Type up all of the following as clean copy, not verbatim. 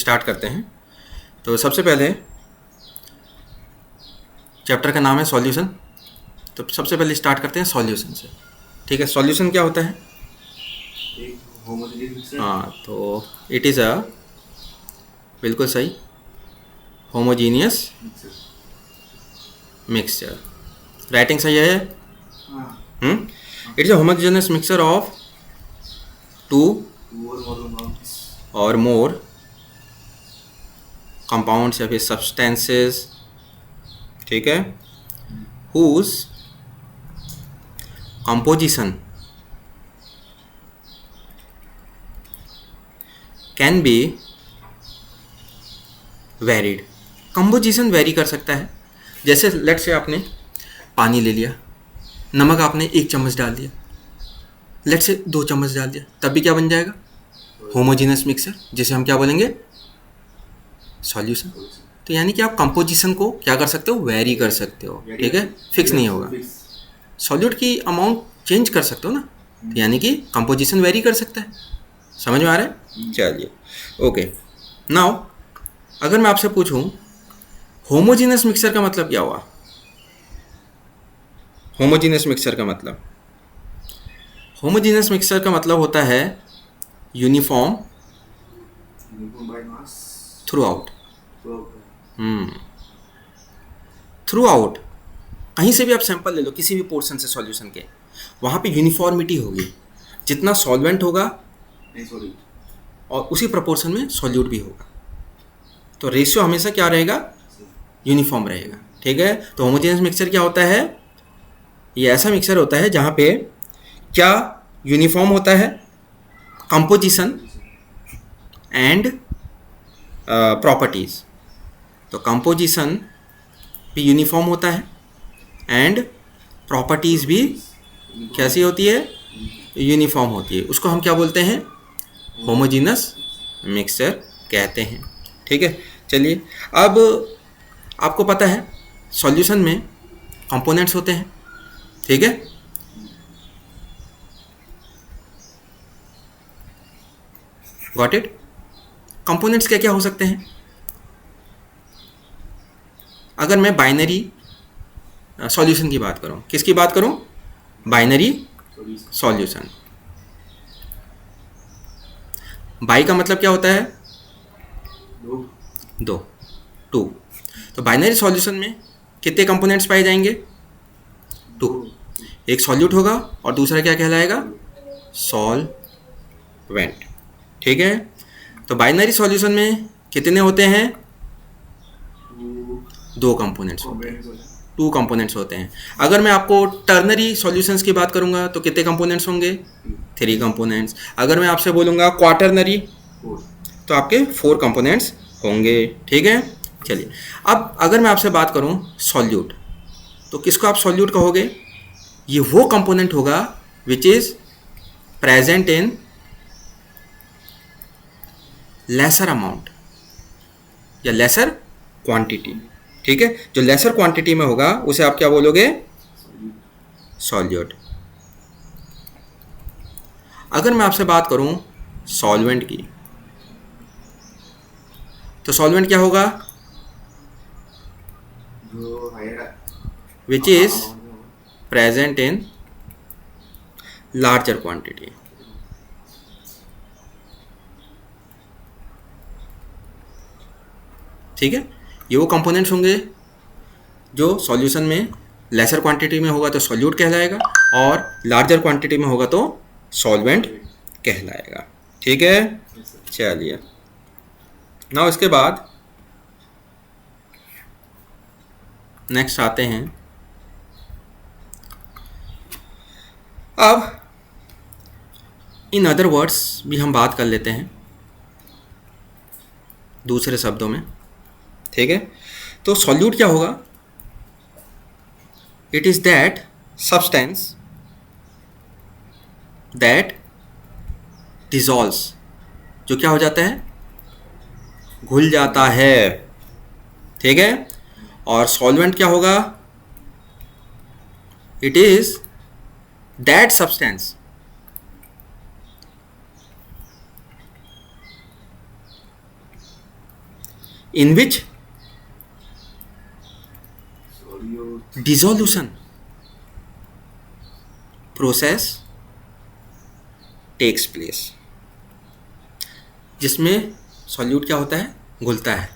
Start करते हैं। तो सबसे पहले चैप्टर का नाम है सॉल्यूशन। तो सबसे पहले स्टार्ट करते हैं सॉल्यूशन से। ठीक है, सॉल्यूशन क्या होता है? एक होमोजेनियस मिक्सर। हाँ, तो इट इज़ अ, बिल्कुल सही, होमोजीनियस मिक्सर। मिक्सचर। राइटिंग सही है? हाँ। It is a homogeneous mixture of two two और मोर कंपाउंड्स। और मोर कंपाउंड्स या फिर सब्सटेंसेस, ठीक है, whose composition can be varied. Composition vary कर सकता है। जैसे लेट से आपने पानी ले लिया, नमक आपने 1 चम्मच डाल दिया, लेट से 2 चम्मच डाल दिया, तब भी क्या बन जाएगा? होमोजीनस मिक्सर, जिसे हम क्या बोलेंगे? सॉल्यूशन। तो यानी कि आप कंपोजिशन को क्या कर सकते हो? वेरी कर सकते हो। ठीक है, फिक्स नहीं होगा। सॉल्यूट की अमाउंट चेंज कर सकते हो ना, तो यानी कि कंपोजिशन वेरी कर सकता है। समझ में आ रहा है? चलिए, ओके। नाउ अगर मैं आपसे पूछूं होमोजीनस मिक्सर का मतलब क्या हुआ? होमोजीनस मिक्सर का मतलब, होमोजीनस मिक्सर का मतलब होता है uniform by mass. Through out. तो थ्रू आउट, कहीं से भी आप सैंपल ले लो किसी भी पोर्शन से सॉल्यूशन के, वहाँ पे यूनिफॉर्मिटी होगी। जितना सॉल्वेंट होगा नहीं सॉरी, और उसी प्रपोर्शन में सॉल्यूट भी होगा, तो रेशियो हमेशा क्या रहेगा? यूनिफॉर्म रहेगा। ठीक है, तो होमोजेनियस मिक्सचर क्या होता है? ये ऐसा मिक्सचर होता है जहाँ पे क्या यूनिफॉर्म होता है, कंपोजिशन एंड प्रॉपर्टीज। तो कंपोजिशन भी यूनिफॉर्म होता है एंड प्रॉपर्टीज भी कैसी होती है? यूनिफॉर्म होती है। उसको हम क्या बोलते हैं? होमोजीनस मिक्सचर कहते हैं। ठीक है, चलिए, अब आपको पता है सॉल्यूशन में कंपोनेंट्स होते हैं। ठीक है, गॉट इट? कंपोनेंट्स क्या क्या हो सकते हैं? अगर मैं बाइनरी सॉल्यूशन की बात करूं, किसकी बात करूं? Binary solution. बाई का मतलब क्या होता है? दो, टू। तो बाइनरी सॉल्यूशन में कितने कंपोनेंट्स पाए जाएंगे? टू। एक सॉल्यूट होगा और दूसरा क्या कहलाएगा? सॉल्वेंट। ठीक है, तो बाइनरी सॉल्यूशन में कितने होते हैं? दो कंपोनेंट्स होते हैं, टू कंपोनेंट्स होते हैं। अगर मैं आपको टर्नरी सॉल्यूशंस की बात करूंगा तो कितने कंपोनेंट्स होंगे? 3 कंपोनेंट्स। अगर मैं आपसे बोलूंगा क्वार्टरनरी तो आपके 4 कंपोनेंट्स होंगे। ठीक है, चलिए, अब अगर मैं आपसे बात करूं सॉल्यूट, तो किसको आप सॉल्यूट कहोगे? ये वो कंपोनेंट होगा विच is present in lesser amount या लेसर क्वांटिटी। ठीक है, जो लेसर क्वांटिटी में होगा उसे आप क्या बोलोगे? सॉल्यूट। अगर मैं आपसे बात करूं सॉल्वेंट की, तो सॉल्वेंट क्या होगा? जो higher which is present in larger quantity. ठीक है, ये वो कंपोनेंट्स होंगे जो सॉल्यूशन में लेसर क्वांटिटी में होगा तो सॉल्यूट कहलाएगा और लार्जर क्वांटिटी में होगा तो सॉल्वेंट कहलाएगा। ठीक है, चलिए, नाउ इसके बाद नेक्स्ट आते हैं। अब इन अदर वर्ड्स भी हम बात कर लेते हैं दूसरे शब्दों में। ठीक है, तो सॉल्यूट क्या होगा? It is that substance that dissolves, जो क्या हो जाता है? घुल जाता है। ठीक है, और सॉल्वेंट क्या होगा? It is that substance in which solute dissolution process takes place, जिसमें सॉल्यूट क्या होता है, घुलता है,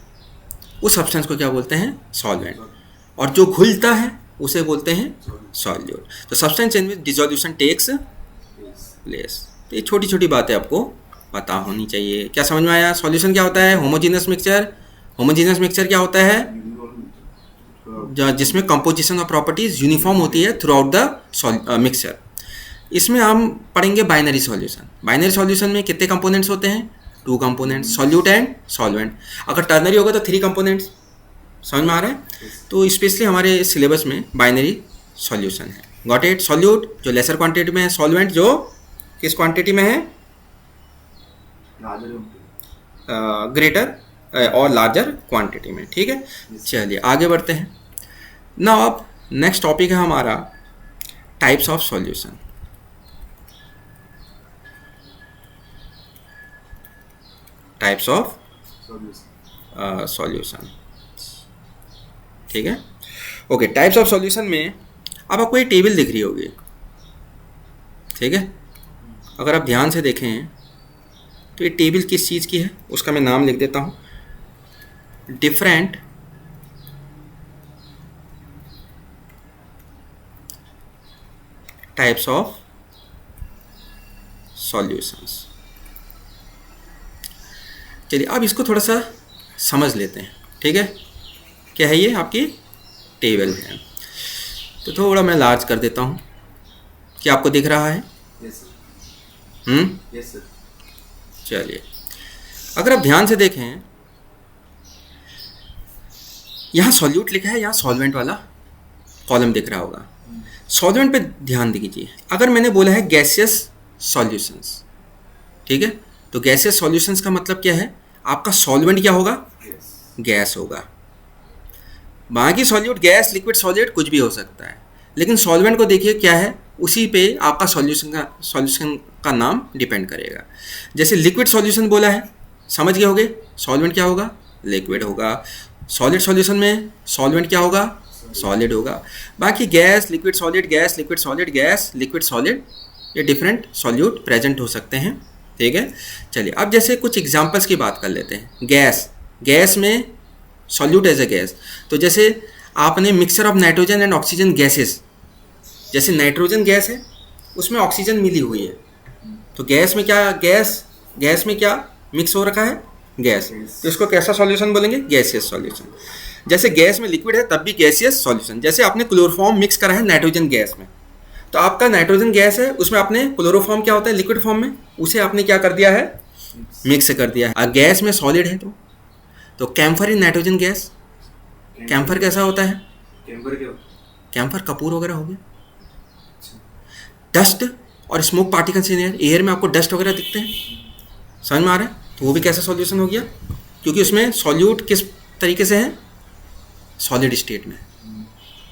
उस सब्सटेंस को क्या बोलते हैं, सॉल्वेंट, और जो घुलता है उसे बोलते हैं सॉल्यूट। तो substance in which dissolution takes yes place. तो ये छोटी छोटी बातें आपको पता होनी चाहिए। क्या समझ में आया? सॉल्यूशन क्या होता है? Homogeneous mixture. होमोजीनियस मिक्सचर क्या होता है? जिसमें कंपोजिशन और प्रॉपर्टीज यूनिफॉर्म होती है थ्रू आउट द मिक्सचर। इसमें हम पढ़ेंगे बाइनरी सॉल्यूशन। बाइनरी सॉल्यूशन में कितने कंपोनेंट्स होते हैं? 2 कंपोनेंट्स, सॉल्यूट एंड सॉल्वेंट। अगर टर्नरी होगा तो 3 कंपोनेंट्स। समझ में आ रहा है? तो स्पेशली हमारे सिलेबस में बाइनरी सॉल्यूशन है। Got it? सॉल्यूट जो लेसर क्वांटिटी में है, सॉल्वेंट जो किस क्वांटिटी में है, larger ग्रेटर और लार्जर क्वांटिटी में। ठीक है, चलिए आगे बढ़ते हैं। नाउ अब नेक्स्ट टॉपिक है हमारा types of solution. Types of solution solution. ठीक है, ओके। टाइप्स ऑफ सॉल्यूशन में अब आपको एक टेबल दिख रही होगी, ठीक है। अगर आप ध्यान से देखें तो ये टेबल किस चीज़ की है, उसका मैं नाम लिख देता हूँ, डिफरेंट टाइप्स ऑफ सॉल्यूशंस। चलिए अब इसको थोड़ा सा समझ लेते हैं। ठीक है, क्या है ये? आपकी टेबल है। तो थोड़ा मैं लार्ज कर देता हूँ। क्या आपको दिख रहा है? yes sir yes sir चलिए, अगर आप ध्यान से देखें, यहाँ सॉल्यूट लिखा है, यहाँ सॉल्वेंट वाला कॉलम दिख रहा होगा। सॉल्वेंट पे ध्यान दीजिए। अगर मैंने बोला है गैसियस सॉल्यूशंस, ठीक है, तो गैसियस सॉल्यूशंस का मतलब क्या है? आपका सॉल्वेंट क्या होगा? yes गैस होगा। बाकी सॉल्यूट गैस, लिक्विड, सॉलिड कुछ भी हो सकता है, लेकिन सॉल्वेंट को देखिए क्या है, उसी पे आपका सॉल्यूशन का नाम डिपेंड करेगा। जैसे लिक्विड सॉल्यूशन बोला है, समझ गए होगे, सॉल्वेंट क्या होगा? लिक्विड होगा। सॉलिड सॉल्यूशन में सॉल्वेंट क्या होगा? सॉलिड होगा। बाकी gas, liquid, solid, gas, liquid, solid, gas, liquid, solid, ये डिफरेंट सॉल्यूट प्रेजेंट हो सकते हैं। ठीक है, चलिए अब जैसे कुछ एग्जांपल्स की बात कर लेते हैं। गैस, गैस में सॉल्यूट एज ए गैस, तो जैसे आपने mixture of nitrogen and oxygen gases, जैसे नाइट्रोजन गैस है उसमें ऑक्सीजन मिली हुई है, तो गैस में क्या, गैस में क्या मिक्स हो रखा है? गैस। तो इसको कैसा सॉल्यूशन बोलेंगे? Gaseous solution. जैसे गैस में लिक्विड है तब भी गैसियस सॉल्यूशन। जैसे आपने क्लोरोफॉर्म मिक्स करा है नाइट्रोजन गैस में, तो आपका नाइट्रोजन गैस है, उसमें आपने क्लोरोफॉर्म क्या होता है लिक्विड फॉर्म में, उसे आपने क्या कर दिया है? मिक्स कर दिया है। गैस में सॉलिड है तो camphor in nitrogen gas. Camphor कैसा होता है? कैम्फर क्या होता है? कैम्फर कपूर वगैरह हो गया। डस्ट और smoke particles in air, air में आपको डस्ट वगैरह दिखते हैं, समझ में आ रहा है? तो वो भी कैसा सॉल्यूशन हो गया? क्योंकि उसमें सॉल्यूट किस तरीके से है? सॉलिड स्टेट में।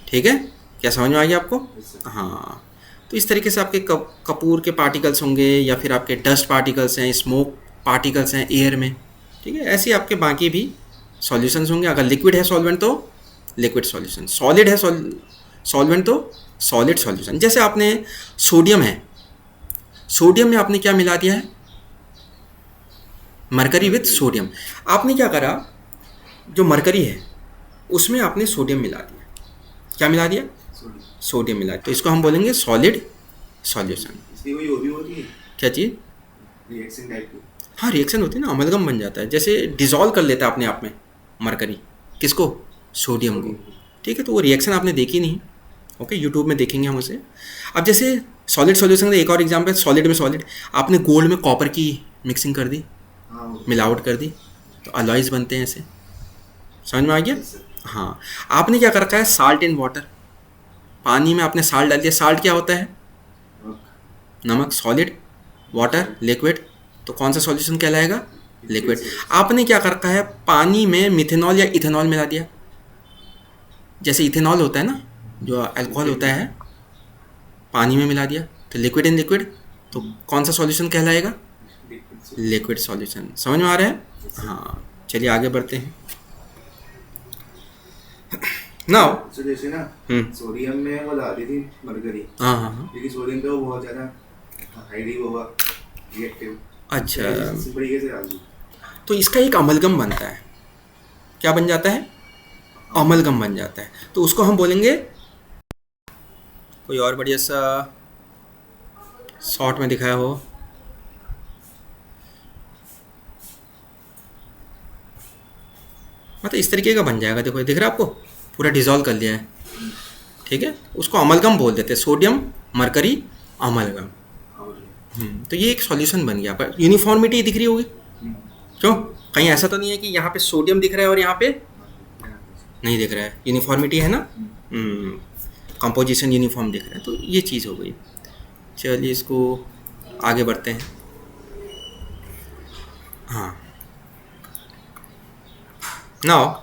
ठीक है, क्या समझ में आ गया आपको? हाँ, तो इस तरीके से आपके कपूर के पार्टिकल्स होंगे, या फिर आपके डस्ट पार्टिकल्स हैं, स्मोक पार्टिकल्स हैं एयर में। ठीक है, ऐसे आपके बाकी भी सॉल्यूशंस होंगे। अगर लिक्विड है सॉल्वेंट तो लिक्विड सॉल्यूशन, सॉलिड है सॉल्वेंट तो सॉलिड सॉल्यूशन। जैसे आपने सोडियम है, सोडियम में आपने क्या मिला दिया है? Mercury with sodium. आपने क्या करा, जो मरकरी है उसमें आपने सोडियम मिला दिया। क्या मिला दिया? सोडियम मिला दिया। तो इसको हम बोलेंगे सॉलिड सॉल्यूशन। इसकी कोई वो भी होती है क्या चीज़? रिएक्शन टाइप की? हाँ, रिएक्शन होती है ना, अमलगम बन जाता है। जैसे डिसॉल्व कर लेता है अपने आप में मरकरी, किसको? सोडियम को। ठीक है, तो वो रिएक्शन आपने देखी नहीं। ओके, यूट्यूब में देखेंगे हम उसे। अब जैसे सॉलिड सॉल्यूशन का एक और एग्जांपल, सॉलिड में सॉलिड, आपने गोल्ड में कॉपर की मिक्सिंग कर दी, हाँ मिलावट कर दी, तो अलॉयज बनते हैं ऐसे। समझ में आ गया? yes, sir. हाँ, आपने क्या कर रखा है? साल्ट इन वाटर, पानी में आपने साल्ट डाल दिया। साल्ट क्या होता है? नमक। सॉलिड, वाटर, लिक्विड, तो कौन सा सॉल्यूशन कहलाएगा? लिक्विड। आपने क्या कर रखा है? पानी में मिथेनॉल या इथेनॉल मिला दिया। जैसे इथेनॉल होता है ना, जो अल्कोहल होता है, पानी में मिला दिया, तो लिक्विड इन लिक्विड, तो कौन सा सॉल्यूशन कहलाएगा? Liquid solution. समझ में आ रहा है? हाँ, चलिए आगे बढ़ते हैं। नाउ तो जैसे ना सोडियम में वो डाली थी मरकरी, हाँ हाँ हाँ लेकिन सोडियम पे वो बहुत ज़्यादा हाईली होगा रिएक्टिव, अच्छा, इस तरीके से डाल दी। तो इसका एक अमलगम बनता है, क्या बन जाता है, अमलगम बन जाता है, तो उसको हम बोलेंगे, कोई और बढ़िया सा शॉर्ट में दिखाया हो, मतलब इस तरीके का बन जाएगा, देखो ये दिख रहा है आपको, पूरा डिजॉल्व कर लिया है, ठीक है, उसको अमलगम बोल देते हैं, सोडियम मरकरी अमलगम। तो ये एक सॉल्यूशन बन गया, पर यूनिफॉर्मिटी दिख रही होगी, क्यों, कहीं ऐसा तो नहीं है कि यहाँ पे सोडियम दिख रहा है और यहाँ पे नहीं दिख रहा है, यूनिफॉर्मिटी है ना, कंपोजिशन यूनिफॉर्म दिख रहा है, तो ये चीज़ हो गई। चलिए इसको आगे बढ़ते हैं। हाँ, नाउ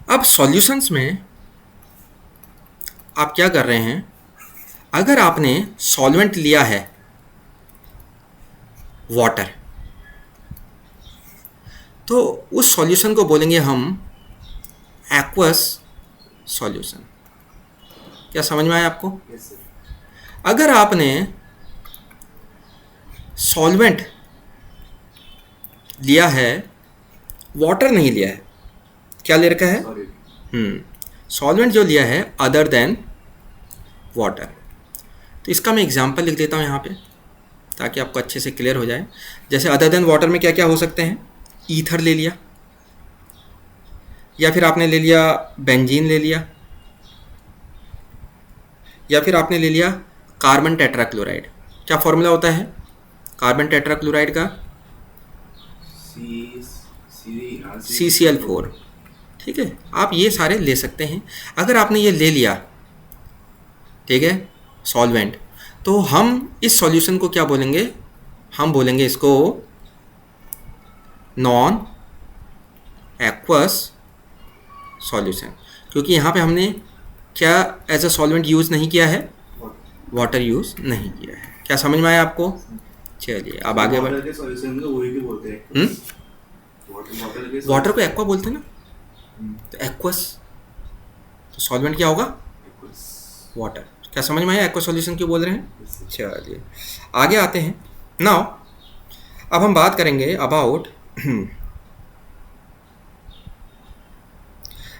अब सॉल्यूशंस में आप क्या कर रहे हैं, अगर आपने सॉल्वेंट लिया है वाटर, तो उस सॉल्यूशन को बोलेंगे हम एक्वस सॉल्यूशन। क्या समझ में आया आपको? Yes sir. अगर आपने सॉल्वेंट लिया है, वाटर नहीं लिया है, क्या ले रखा है, सॉरी, सॉल्वेंट जो लिया है अदर देन वाटर, तो इसका मैं एग्जांपल लिख देता हूँ यहाँ पे ताकि आपको अच्छे से क्लियर हो जाए। जैसे अदर देन वाटर में क्या क्या हो सकते हैं, ईथर ले लिया, या फिर आपने ले लिया बेंजीन ले लिया, या फिर आपने ले लिया कार्बन टेट्राक्लोराइड। क्या फॉर्मूला होता है कार्बन टेट्राक्लोराइड का? CCl4, ठीक है, आप ये सारे ले सकते हैं। अगर आपने ये ले लिया, ठीक है, सॉल्वेंट, तो हम इस सॉल्यूशन को क्या बोलेंगे, हम बोलेंगे इसको नॉन एक्वस सॉल्यूशन, क्योंकि यहाँ पे हमने क्या एज अ सॉल्वेंट यूज़ नहीं किया है, वाटर यूज़ नहीं किया है। क्या समझ में आया आपको? चलिए अब आगे बढ़, वाटर के सॉल्यूशन को वही भी बोलते हैं, वाटर के वाटर को एक्वा बोलते हैं ना, तो एक्वस, तो सॉल्वेंट क्या होगा, वाटर। क्या समझ में आया एक्वा सॉल्यूशन क्यों बोल रहे हैं? चलिए आगे आते हैं। नाउ अब हम बात करेंगे अबाउट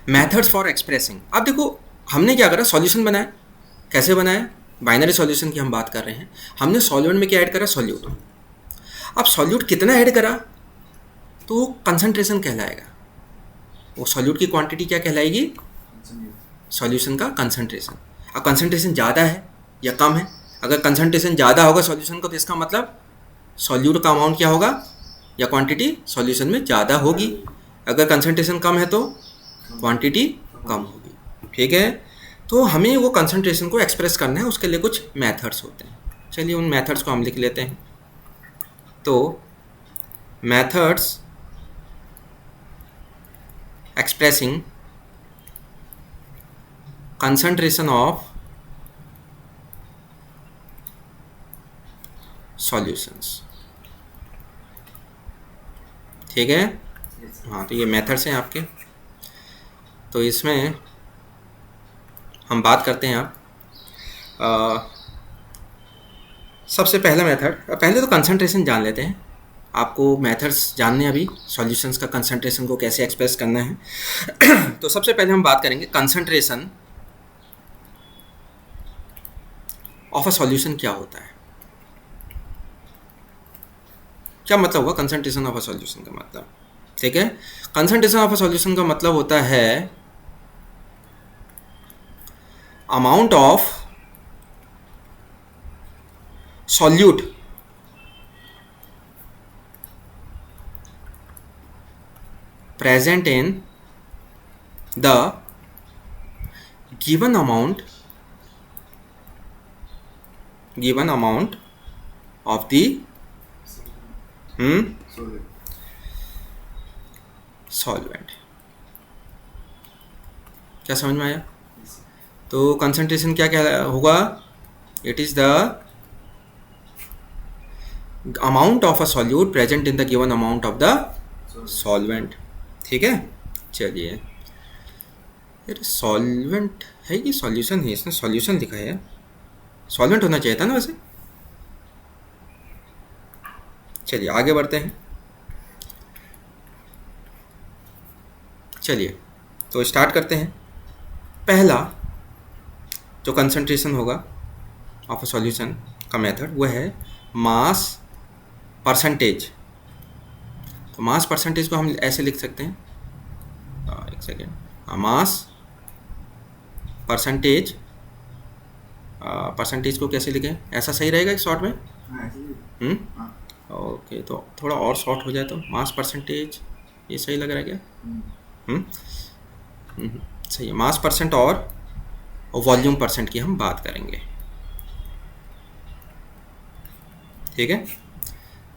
मेथड्स फॉर एक्सप्रेसिंग। अब देखो हमने क्या करा, सॉल्यूशन बनाया, कैसे बनाया, बाइनरी सॉल्यूशन की हम बात कर रहे हैं। हमने सॉल्वेंट में क्या ऐड करा, सॉल्यूट। अब सॉल्यूट कितना ऐड करा तो कंसंट्रेशन कहलाएगा, वो सॉल्यूट की क्वांटिटी क्या कहलाएगी, सॉल्यूशन का कंसंट्रेशन। अब कंसंट्रेशन ज़्यादा है या कम है, अगर कंसंट्रेशन ज़्यादा होगा सॉल्यूशन का, तो इसका मतलब सॉल्यूट का अमाउंट क्या होगा या क्वांटिटी सॉल्यूशन में ज़्यादा होगी। अगर कंसंट्रेशन कम है तो क्वांटिटी कम होगी, ठीक है। तो हमें वो कंसंट्रेशन को एक्सप्रेस करना है, उसके लिए कुछ मेथड्स होते हैं। चलिए उन मेथड्स को हम लिख लेते हैं। तो methods expressing concentration of solutions, ठीक है। हाँ, तो ये मेथड्स हैं आपके। तो इसमें हम बात करते हैं अब सबसे पहला मेथड, पहले तो कंसंट्रेशन जान लेते हैं। आपको मेथड्स जानने अभी सॉल्यूशंस का कंसंट्रेशन को कैसे एक्सप्रेस करना है। तो सबसे पहले हम बात करेंगे कंसंट्रेशन ऑफ अ सॉल्यूशन क्या होता है। क्या मतलब हुआ कंसंट्रेशन ऑफ अ सॉल्यूशन का मतलब, ठीक है। कंसंट्रेशन ऑफ अ सॉल्यूशन का मतलब होता है amount of solute present in the given amount of the solvent। क्या समझ में आया? तो कंसंट्रेशन क्या क्या होगा, it is the amount of a solute present in the given amount of the solvent, ठीक है। चलिए यार सॉल्वेंट है कि सॉल्यूशन है? इसने सॉल्यूशन लिखा है, सॉल्वेंट होना चाहिए था ना वैसे। चलिए आगे बढ़ते हैं। चलिए तो स्टार्ट करते हैं। पहला जो कंसंट्रेशन होगा ऑफ अ सॉल्यूशन का मेथड वो है मास परसेंटेज। तो मास परसेंटेज को हम ऐसे लिख सकते हैं, एक सेकेंड, मास परसेंटेज, परसेंटेज को कैसे लिखें? ऐसा सही रहेगा शॉर्ट में? हाँ ऐसे ही। हम्म, हाँ। ओके, तो थोड़ा और शॉर्ट हो जाए तो मास परसेंटेज, ये सही लग रहा है क्या? हम्म, सही है। मास परसेंट और वॉल्यूम परसेंट की हम बात करेंगे, ठीक है।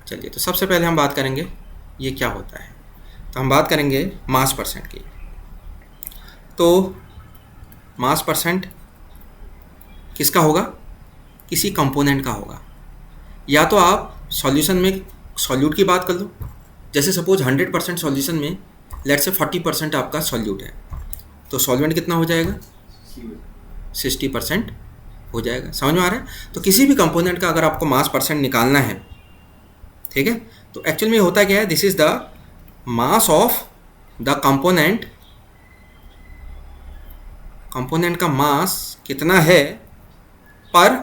चलिए तो सबसे पहले हम बात करेंगे ये क्या होता है, तो हम बात करेंगे मास परसेंट की। तो मास परसेंट किसका होगा? किसी कंपोनेंट का होगा। या तो आप सॉल्यूशन में सॉल्यूट की बात कर लो, जैसे सपोज 100% सॉल्यूशन में लेट से 40% आपका सॉल्यूट है, तो सॉल्वेंट कितना हो जाएगा? 60% हो जाएगा। समझ में आ रहा है? तो किसी भी कंपोनेंट का अगर आपको मास परसेंट निकालना है, ठीक है, तो एक्चुअल में होता क्या है, this is the mass of the component. Component का मास कितना है पर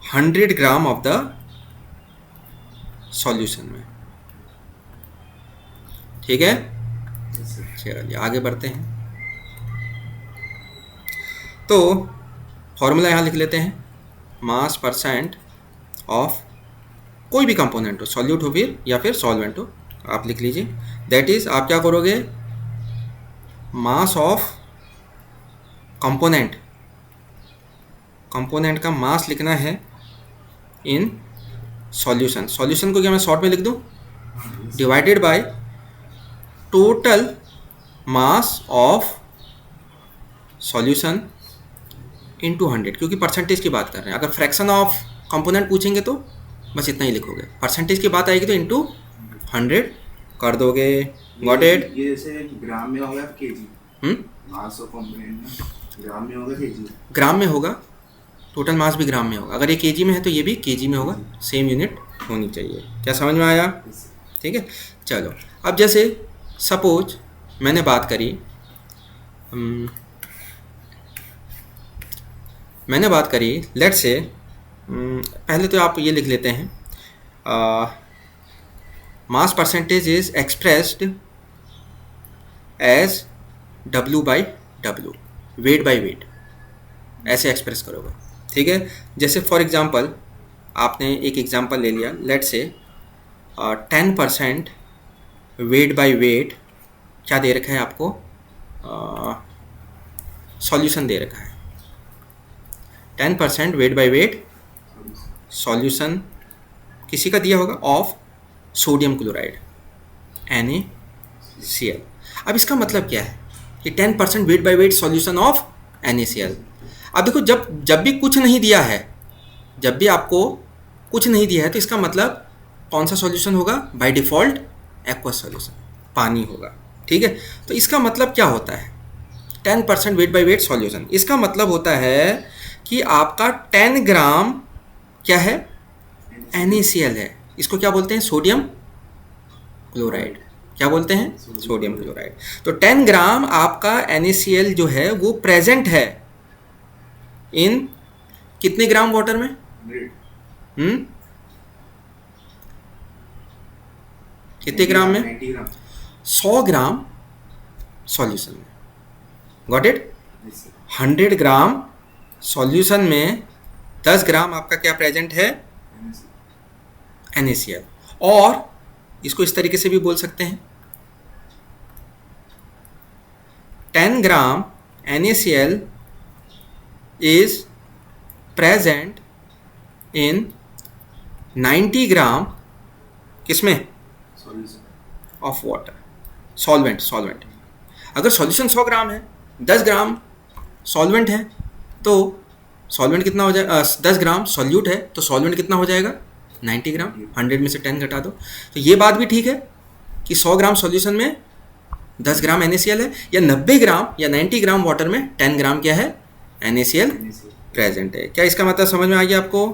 100 ग्राम ऑफ द सॉल्यूशन में, ठीक है। चलिए आगे बढ़ते हैं। तो फॉर्मूला यहाँ लिख लेते हैं, मास परसेंट ऑफ कोई भी कंपोनेंट हो, सॉल्यूट हो फिर या फिर सॉल्वेंट हो, आप लिख लीजिए। दैट इज आप क्या करोगे, मास ऑफ कंपोनेंट, कंपोनेंट का मास लिखना है इन सॉल्यूशन। सॉल्यूशन को क्या मैं शॉर्ट में लिख दूं, divided by total mass of solution into 100, क्योंकि परसेंटेज की बात कर रहे हैं। अगर फ्रैक्शन ऑफ कंपोनेंट पूछेंगे तो बस इतना ही लिखोगे, परसेंटेज की बात आएगी तो इनटू 100 कर दोगे। Got it? ये जैसे ग्राम में होगा तो केजी, मास ऑफ कंपोनेंट में ग्राम में होगा केजी, ग्राम में होगा, टोटल मास भी ग्राम में होगा। अगर ये केजी में है तो ये भी केजी में होगा, सेम यूनिट होनी चाहिए। क्या समझ में आया? ठीक है। चलो अब जैसे सपोज मैंने बात करी, लेट से, पहले तो आप ये लिख लेते हैं, mass percentage is expressed as W/W, weight by weight, ऐसे एक्सप्रेस करोगे, ठीक है। जैसे फॉर एग्जांपल आपने एक एग्जांपल ले लिया, लेट से 10% वेट बाय वेट क्या दे रखा है आपको, सॉल्यूशन दे रखा है। 10% वेट बाय वेट सॉल्यूशन किसी का दिया होगा ऑफ सोडियम क्लोराइड NaCl। अब इसका मतलब क्या है कि 10% wait by wait solution of NaCl। अब देखो जब भी कुछ नहीं दिया है, जब भी आपको कुछ नहीं दिया है, तो इसका मतलब कौन सा सॉल्यूशन होगा? बाय डिफ़ॉल्ट एक्वस सॉल्यूशन, पानी होगा, ठीक है। तो इसका मतलब क्या होता है 10% वेट बाय वेट सॉल्यूशन? इसका मतलब होता है कि आपका 10 ग्राम क्या है, NaCl है। इसको क्या बोलते हैं? Sodium chloride. क्या बोलते हैं? Sodium chloride. तो 10 ग्राम आपका NaCl जो है वो प्रेजेंट है इन कितने ग्राम वाटर में? 100, कितने ग्राम में? 90 ग्राम, 100 ग्राम सॉल्यूशन में। Got it? ऐसे। 100 ग्राम सॉल्यूशन में 10 ग्राम आपका क्या प्रेजेंट है? NaCl। और इसको इस तरीके से भी बोल सकते हैं, 10 ग्राम NaCl is present in 90 ग्राम किसमें? Solution of water, solvent. अगर सॉल्यूशन 100 ग्राम है, 10 ग्राम सॉल्वेंट है, तो सॉल्वेंट कितना हो जाएगा? 10 ग्राम सॉल्यूट है तो सॉल्वेंट कितना हो जाएगा? 90 ग्राम। 100 में से 10 घटा दो। तो ये बात भी ठीक है कि 100 ग्राम सॉल्यूशन में 10 ग्राम NaCl है, या 90 ग्राम या 90 ग्राम वाटर में 10 ग्राम क्या है, NaCl प्रेजेंट है। क्या इसका मतलब समझ में आ गया आपको?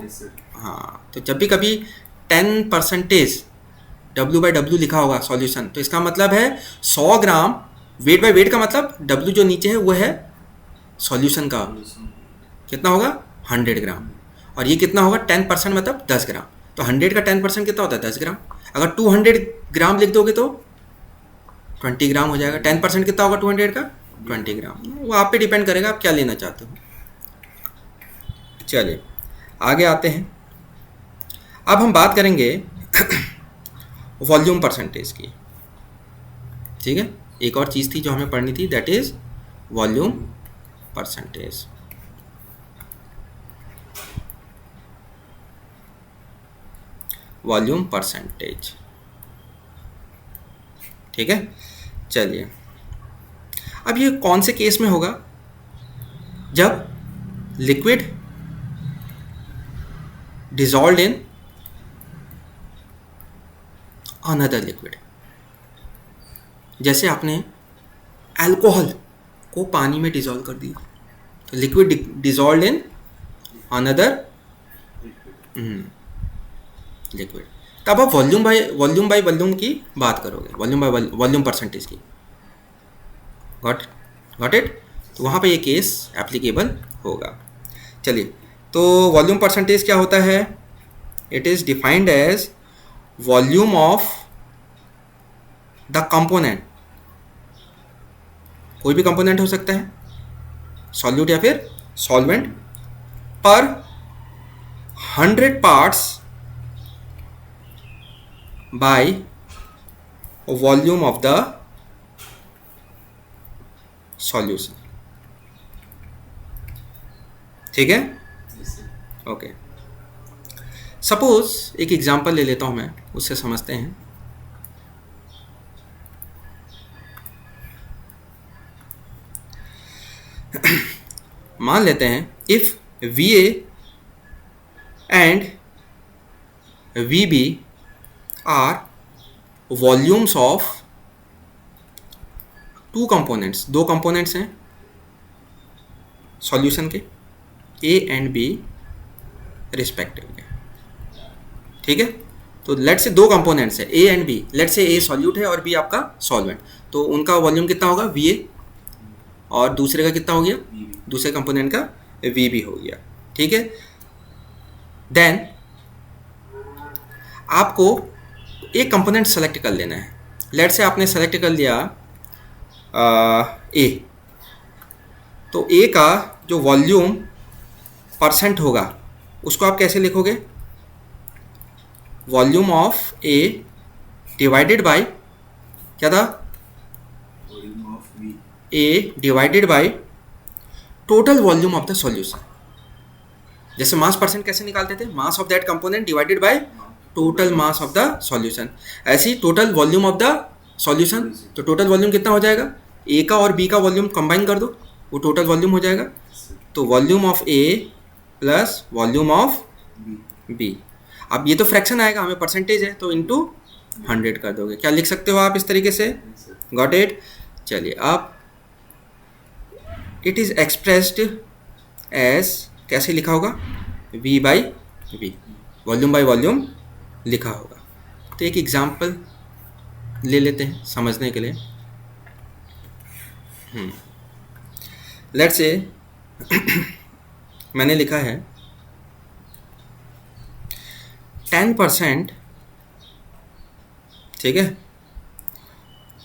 हाँ, तो जब भी कभी 10% W/W लिखा होगा सॉल्यूशन, तो इसका मतलब है 100 ग्राम, वेट बाय वेट का मतलब W जो नीचे है वो है सॉल्यूशन का, कितना होगा 100 ग्राम, और ये कितना होगा 10% मतलब 10 ग्राम। तो 100 का 10% कितना होता है 10 ग्राम। अगर 200 ग्राम लिख दोगे तो 20 ग्राम हो जाएगा। 10% कितना होगा 200 का 20 ग्राम। वो आप पे डिपेंड करेगा आप क्या लेना चाहते हो। चलिए आगे आते हैं। अब हम बात करेंगे वॉल्यूम परसेंटेज की। ठीक है, एक और चीज़ थी जो हमें पढ़नी थी, that is volume percentage. Volume percentage, ठीक है। चलिए, अब ये कौन से केस में होगा? जब liquid dissolved in another liquid. जैसे आपने अल्कोहल को पानी में डिसॉल्व कर दिया, तो liquid dissolved in another liquid, तब आप वॉल्यूम बाय वॉल्यूम की बात करोगे, वॉल्यूम बाय वॉल्यूम परसेंटेज की। Got it? तो वहाँ पे ये केस एप्लीकेबल होगा। चलिए, तो वॉल्यूम परसेंटेज क्या होता है? It is defined as volume of the component, कोई भी कंपोनेंट हो सकता है, सॉल्यूट या फिर सॉल्वेंट, पर 100 parts by volume of the solution. ठीक है, ओके। सपोज एक एग्जांपल ले लेता हूं मैं, उससे समझते हैं। मान लेते हैं if VA and VB are volumes of two components, दो कंपोनेंट्स हैं सॉल्यूशन के, A एंड B रिस्पेक्टिवली। ठीक है, तो लेट से दो कंपोनेंट्स है A and B, let say A solute है और B आपका सॉल्वेंट, तो उनका वॉल्यूम कितना होगा VA, और दूसरे का कितना हो गया, दूसरे कंपोनेंट का VB हो गया। ठीक है, देन आपको एक कंपोनेंट सेलेक्ट कर लेना है। लेट से आपने सेलेक्ट कर लिया A, तो A का जो वॉल्यूम परसेंट होगा उसको आप कैसे लिखोगे? Volume of A divided by क्या था, volume of V, A divided by total volume of the solution. जैसे मास परसेंट कैसे निकालते थे, mass of that component divided by total mass of the solution, ऐसी total volume of the solution. तो total volume कितना हो जाएगा, A का और B का वॉल्यूम कंबाइन कर दो, वो टोटल वॉल्यूम हो जाएगा। तो volume of A plus volume of B। अब ये तो फ्रैक्शन आएगा, हमें परसेंटेज है, तो इनटू 100 कर दोगे। क्या लिख सकते हो आप इस तरीके से? Got it? चलिए, अब इट इज़ एक्सप्रेस्ड एज, कैसे लिखा होगा, V by V, volume by volume लिखा होगा। तो एक एग्जांपल ले लेते हैं समझने के लिए। लेट्स से मैंने लिखा है 10%, ठीक है,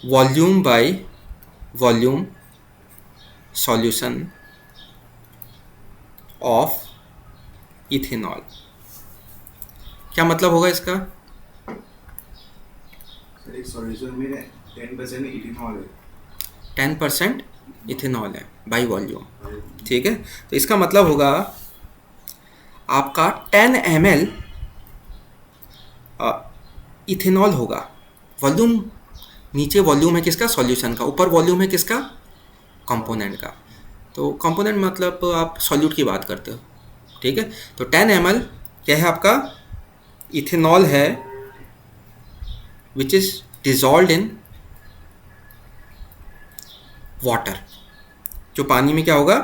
volume by volume solution of ethanol. क्या मतलब होगा इसका? सर एक सॉल्यूशन में 10% इथेनॉल है, 10% इथेनॉल है बाई वॉल्यूम। ठीक है, तो इसका मतलब होगा आपका 10 ml इथेनॉल होगा। वॉल्यूम, नीचे वॉल्यूम है किसका, सॉल्यूशन का, ऊपर वॉल्यूम है किसका, कंपोनेंट का। तो कंपोनेंट मतलब आप सॉल्यूट की बात करते हो। ठीक है, तो 10 ml क्या है आपका, इथेनॉल है, which is dissolved in water, जो पानी में क्या होगा,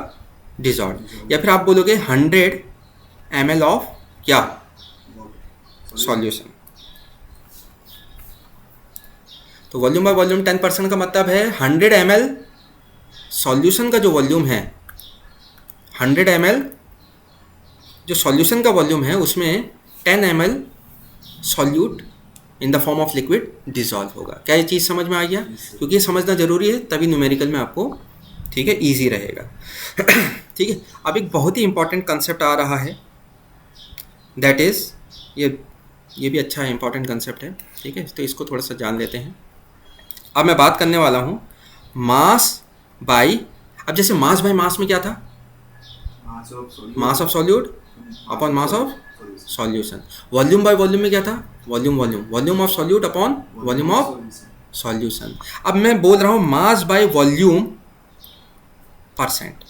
डिजॉल्व। या फिर आप बोलोगे 100 ml ऑफ क्या, सॉल्यूशन। तो वॉल्यूम बाय वॉल्यूम 10% का मतलब है 100 ml सॉल्यूशन का जो वॉल्यूम है, 100 ml जो सॉल्यूशन का वॉल्यूम है उसमें 10 ml solute in the form of liquid dissolve होगा। क्या ये चीज़ समझ में आ गया? क्योंकि ये समझना जरूरी है, तभी न्यूमेरिकल में आपको, ठीक है, ईजी रहेगा। ठीक है, अब एक बहुत ही इंपॉर्टेंट कंसेप्ट आ रहा है, दैट इज़ ये भी अच्छा है, इंपॉर्टेंट कंसेप्ट है, ठीक है, तो इसको थोड़ा सा जान लेते हैं। अब मैं बात करने वाला हूँ मास बाई, अब जैसे मास बाई मास में क्या था, मास of solute upon mass of solution. Volume by volume में क्या था, volume of solute upon volume of solution. अब मैं बोल रहा हूँ मास बाय वॉल्यूम परसेंट,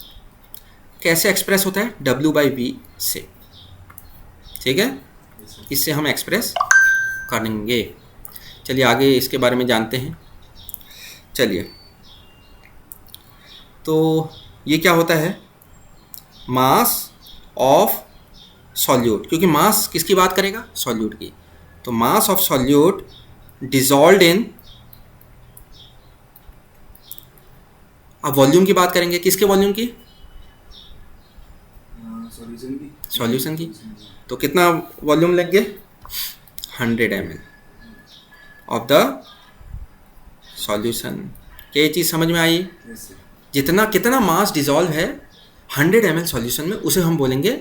कैसे एक्सप्रेस होता है, W/V से, ठीक है, इससे हम एक्सप्रेस करेंगे। चलिए आगे इसके बारे में जानते हैं। चलिए, तो ये क्या होता है, मास ऑफ सॉल्यूट, क्योंकि मास किसकी बात करेगा, सॉल्यूट की, तो मास ऑफ सॉल्यूट डिसॉल्व्ड इन, अब वॉल्यूम की बात करेंगे, किसके वॉल्यूम की, सॉल्यूशन की। तो कितना वॉल्यूम लग गया, 100 ml ऑफ द सॉल्यूशन। क्या ये चीज़ समझ में आई? जितना कितना मास डिसॉल्व है 100 ml सॉल्यूशन में, उसे हम बोलेंगे,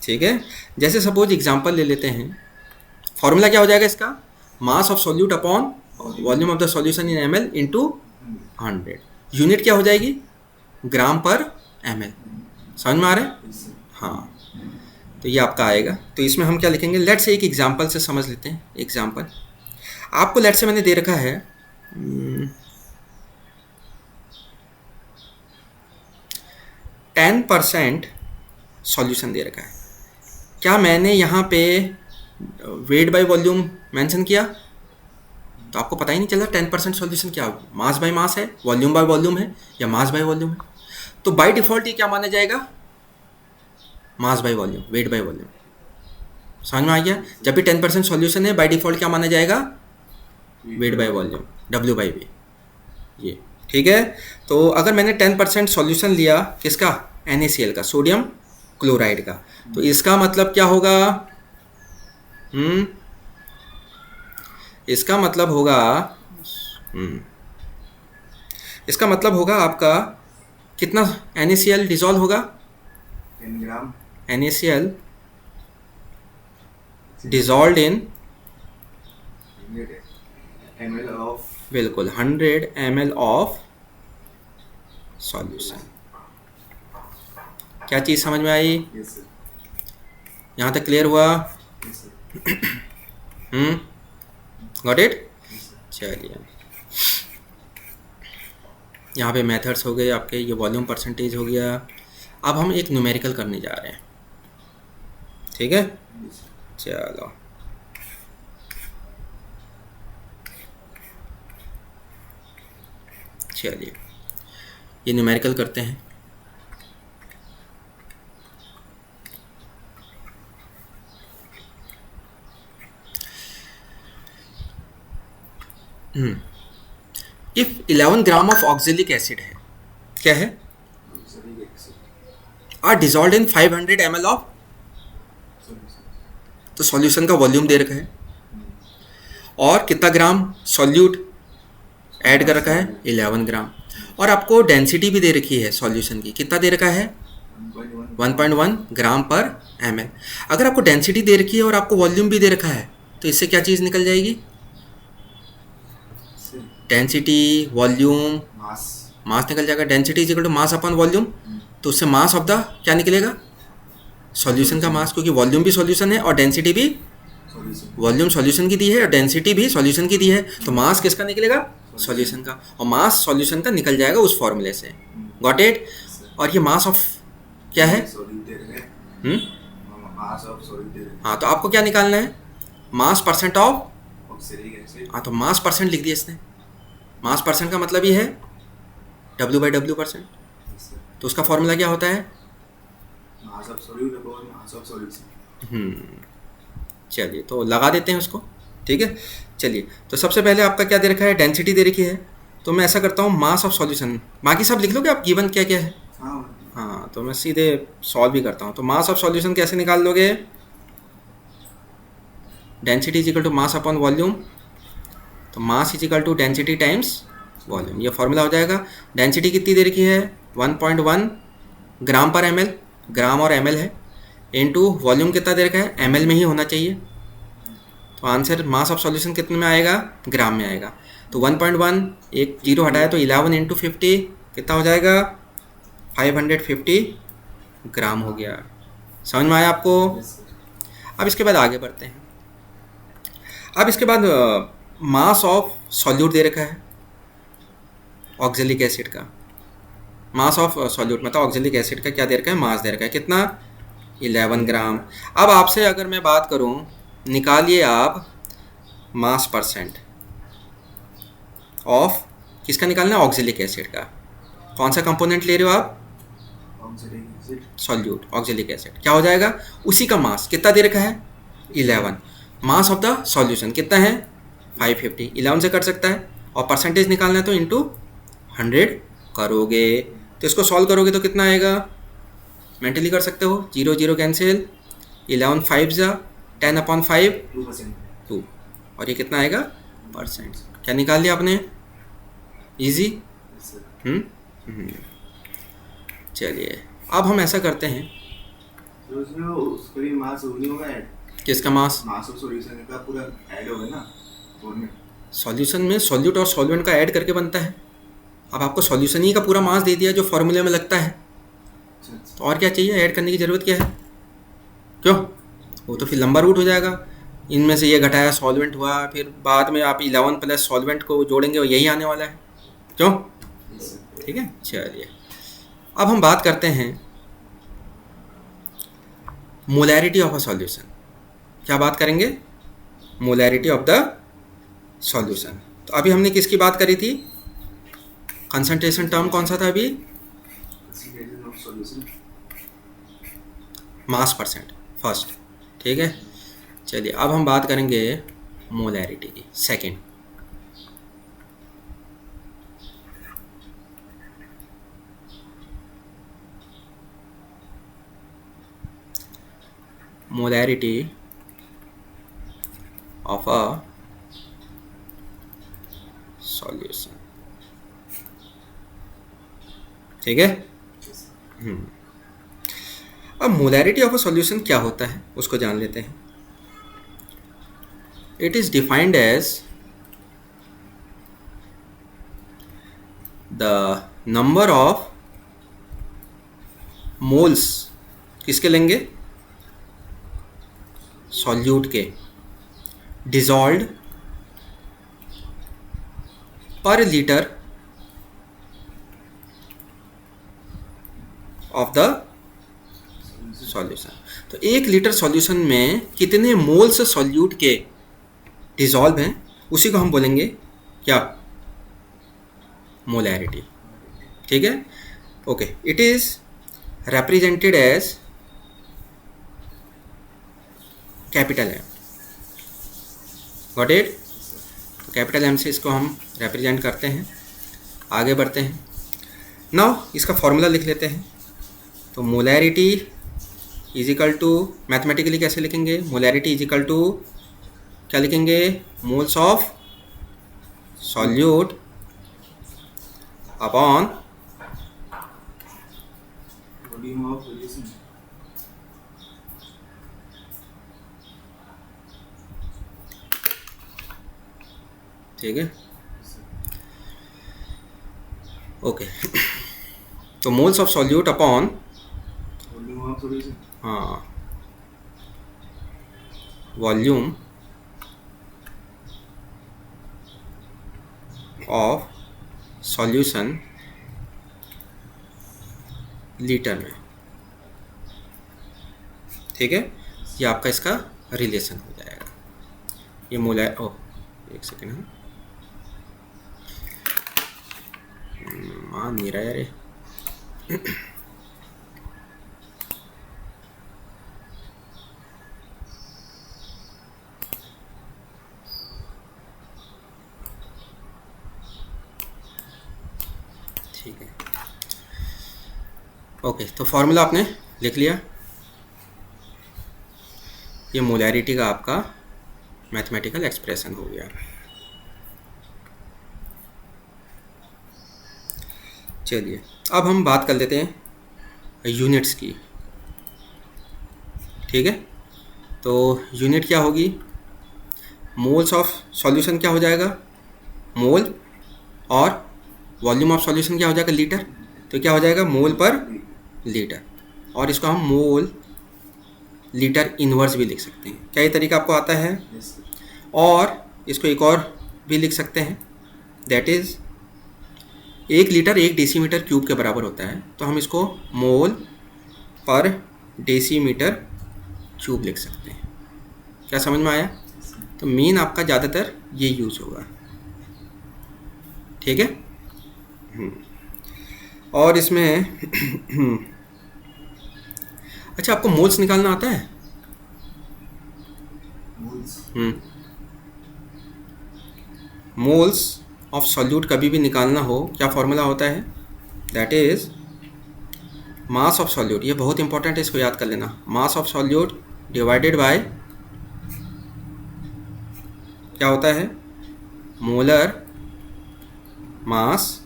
ठीक है। जैसे सपोज एग्जांपल ले लेते हैं, फॉर्मूला क्या हो जाएगा इसका, मास of solute upon volume of the solution in ml into 100। Unit क्या हो जाएगी, ग्राम पर ml। समझ में आ रहा है? हाँ, तो ये आपका आएगा। तो इसमें हम क्या लिखेंगे, लेट से एक एग्जांपल से समझ लेते हैं। एग्जांपल आपको लेट से मैंने दे रखा है 10% सॉल्यूशन दे रखा है। क्या मैंने यहाँ पे वेट बाय वॉल्यूम मेंशन किया? तो आपको पता ही नहीं चला 10% सॉल्यूशन क्या हो, मास बाय मास है, वॉल्यूम बाय वॉल्यूम है, या मास बाय वॉल्यूम है। तो बाय डिफॉल्ट ये क्या माना जाएगा, mass by volume, weight by volume. समझ में आ गया? जब भी 10% सॉल्यूशन है, बाय डिफॉल्ट क्या माना जाएगा, वेट बाय वॉल्यूम, W/V, ये, ठीक है। तो अगर मैंने 10% सॉल्यूशन लिया किसका, NaCl का, सोडियम क्लोराइड का, तो इसका मतलब क्या होगा, इसका मतलब होगा आपका कितना NaCl डिसॉल्व होगा, 10 ग्राम NaCl dissolved in ml of, बिल्कुल 100 ml ऑफ सॉल्यूशन। क्या चीज़ समझ में आई? यस सर, यहाँ तक क्लियर हुआ? Yes sir, got it? चलिए, यहाँ पे मेथड्स हो गए आपके, ये वॉल्यूम परसेंटेज हो गया। अब हम एक न्यूमेरिकल करने जा रहे हैं, ठीक है। चलो, चलिए ये न्यूमेरिकल करते हैं। If 11 gram of oxalic acid है, क्या है, are dissolved in 500 ml of, तो सॉल्यूशन का वॉल्यूम दे रखा है, और कितना ग्राम सॉल्यूट ऐड कर रखा है, 11 ग्राम, और आपको डेंसिटी भी दे रखी है सॉल्यूशन की, कितना दे रखा है, 1.1 ग्राम पर ml। अगर आपको डेंसिटी दे रखी है और आपको वॉल्यूम भी दे रखा है, तो इससे क्या चीज़ निकल जाएगी, डेंसिटी वॉल्यूम मास निकल जाएगा। Density is equal to mass upon volume, तो उससे मास ऑफ द क्या निकलेगा, सॉल्यूशन का मास, क्योंकि वॉल्यूम भी सॉल्यूशन है और डेंसिटी भी, वॉल्यूम सॉल्यूशन की दी है और डेंसिटी भी सॉल्यूशन की दी है, तो मास किसका निकलेगा, सॉल्यूशन का, और मास सॉल्यूशन का निकल जाएगा उस फॉर्मूले से। Got it? और ये मास ऑफ क्या है, हाँ, तो आपको क्या निकालना है, मास परसेंट ऑफ, हाँ, तो मास परसेंट लिख दिया इसने, मास परसेंट का मतलब ही है W/W%। Yes, sir. तो उसका फॉर्मूला क्या होता है? Mass of solute upon mass of solution. चलिए तो लगा देते हैं उसको, ठीक है। चलिए तो सबसे पहले आपका क्या दे रखा है, डेंसिटी दे रखी है, तो मैं ऐसा करता हूँ मास ऑफ सॉल्यूशन, बाकी सब लिख लोगे आप गिवन क्या क्या है। हाँ हाँ तो मैं सीधे सॉल्व भी करता हूँ। तो मास ऑफ सॉल्यूशन कैसे निकाल लोगे, density is equal to mass upon volume, तो mass is equal to density times volume, ये फॉर्मूला हो जाएगा। डेंसिटी कितनी दे रखी है, 1.1 ग्राम पर ml, ग्राम और ml है, इनटू वॉल्यूम कितना दे रखा है, ml में ही होना चाहिए। तो आंसर मास ऑफ सॉल्यूशन कितने में आएगा, ग्राम में आएगा। तो 1.1 एक जीरो हटाया तो 11 इंटू 50 कितना हो जाएगा, 550 ग्राम हो गया। समझ में आया आपको? Yes, sir. अब इसके बाद आगे बढ़ते हैं। अब इसके बाद मास ऑफ सॉल्यूट दे रखा है, ऑक्जेलिक एसिड का मास ऑफ सॉल्यूट, मतलब ऑक्जेलिक एसिड का क्या दे रखा है, मास दे रखा है कितना, 11 ग्राम। अब आपसे अगर मैं बात करूं, निकालिए आप मास परसेंट ऑफ किसका निकालना है, ऑक्जेलिक एसिड का। कौन सा कंपोनेंट ले रहे हो आप, Oxalic acid. Solute oxalic acid, क्या हो जाएगा, उसी का मास कितना दे रखा है, 11। मास ऑफ द सॉल्यूशन कितना है, 550, 11 से कट सकता है, और परसेंटेज निकालना है तो इंटू 100 करोगे। तो इसको सॉल्व करोगे तो कितना आएगा, मेंटली कर सकते हो, 0 0 कैंसिल, 11 5 जा 10/5 2%. 2, और ये कितना आएगा, परसेंट। क्या निकाल लिया आपने, इजी। Yes, sir. चलिए अब हम ऐसा करते हैं, तो उसमें उसका भी मास नहीं होगा ऐड, किसका मास, मास ऑफ सॉल्यूशन का पूरा ऐड होगा ना फॉर्मूले. सॉल्यूशन में सॉल्यूट और सॉल्वेंट का ऐड करके बनता है। अब आपको सॉल्यूशन ही का पूरा मास दे दिया जो फॉर्मूले में लगता है, अच्छा अच्छा. तो और क्या चाहिए, ऐड करने की ज़रूरत क्या है, क्यों, वो तो फिर लंबा रूट हो जाएगा। इनमें से ये घटाया सॉल्वेंट हुआ, फिर बाद में आप 11 प्लस सॉल्वेंट को जोड़ेंगे, वो यही आने वाला है, क्यों, Yes, sir. ठीक है। चलिए अब हम बात करते हैं मोलैरिटी ऑफ अ सॉल्यूशन। क्या बात करेंगे, मोलैरिटी ऑफ द सॉल्यूशन। तो अभी हमने किसकी बात करी थी, कंसंट्रेशन टर्म कौन सा था अभी, Concentration of solution. Mass percent first, ठीक है। चलिए अब हम बात करेंगे मोलैरिटी की, second. Molarity of a solution, ठीक है। Yes, sir. अब मोलैरिटी ऑफ अ सॉल्यूशन क्या होता है उसको जान लेते हैं। It is defined as the number of moles, किसके लेंगे, सॉल्यूट के, डिजॉल्व्ड पर लीटर ऑफ द सॉल्यूशन। तो 1 लीटर सॉल्यूशन में कितने मोल्स सॉल्यूट के डिजॉल्व हैं, उसी को हम बोलेंगे क्या, मोलैरिटी, ठीक है। Okay, it is represented as capital M, got it. तो कैपिटल एम से इसको हम रिप्रेजेंट करते हैं। आगे बढ़ते हैं, नाउ इसका फॉर्मूला लिख लेते हैं। तो molarity is equal to, mathematically कैसे लिखेंगे, मोलैरिटी इज इक्वल टू क्या लिखेंगे, moles of solute upon Volume of solution. ठीक है, Yes, sir. ओके। तो moles of solute upon, Volume of solution. हाँ, वॉल्यूम ऑफ सॉल्यूशन लीटर में, ठीक है। ये आपका इसका रिलेशन हो जाएगा। ये मोलैर, ओह एक सेकेंड है, मान नहीं रहा यार ये। ठीक है, ओके, तो फॉर्मूला आपने लिख लिया। ये मोलैरिटी का आपका मैथमेटिकल एक्सप्रेशन हो गया। चलिए अब हम बात कर लेते हैं यूनिट्स की। ठीक है, तो यूनिट क्या होगी? मोल्स ऑफ सॉल्यूशन क्या हो जाएगा? मोल, और वॉल्यूम ऑफ सॉल्यूशन क्या हो जाएगा? लीटर। तो क्या हो जाएगा? मोल पर लीटर। और इसको हम मोल लीटर इनवर्स भी लिख सकते हैं। क्या ये तरीका आपको आता है? और इसको एक और भी लिख सकते हैं, that is 1 litre 1 decimetre cube के बराबर होता है। तो हम इसको मोल पर डेसीमीटर क्यूब लिख सकते हैं। क्या समझ में आया? तो मेन आपका ज़्यादातर ये यूज़ होगा। ठीक है, और इसमें अच्छा, आपको मोल्स निकालना आता है? मोल्स ऑफ सॉल्यूट कभी भी निकालना हो, क्या फॉर्मूला होता है? That is mass of solute. ये बहुत इंपॉर्टेंट है, इसको याद कर लेना। Mass of solute divided by क्या होता है? Molar mass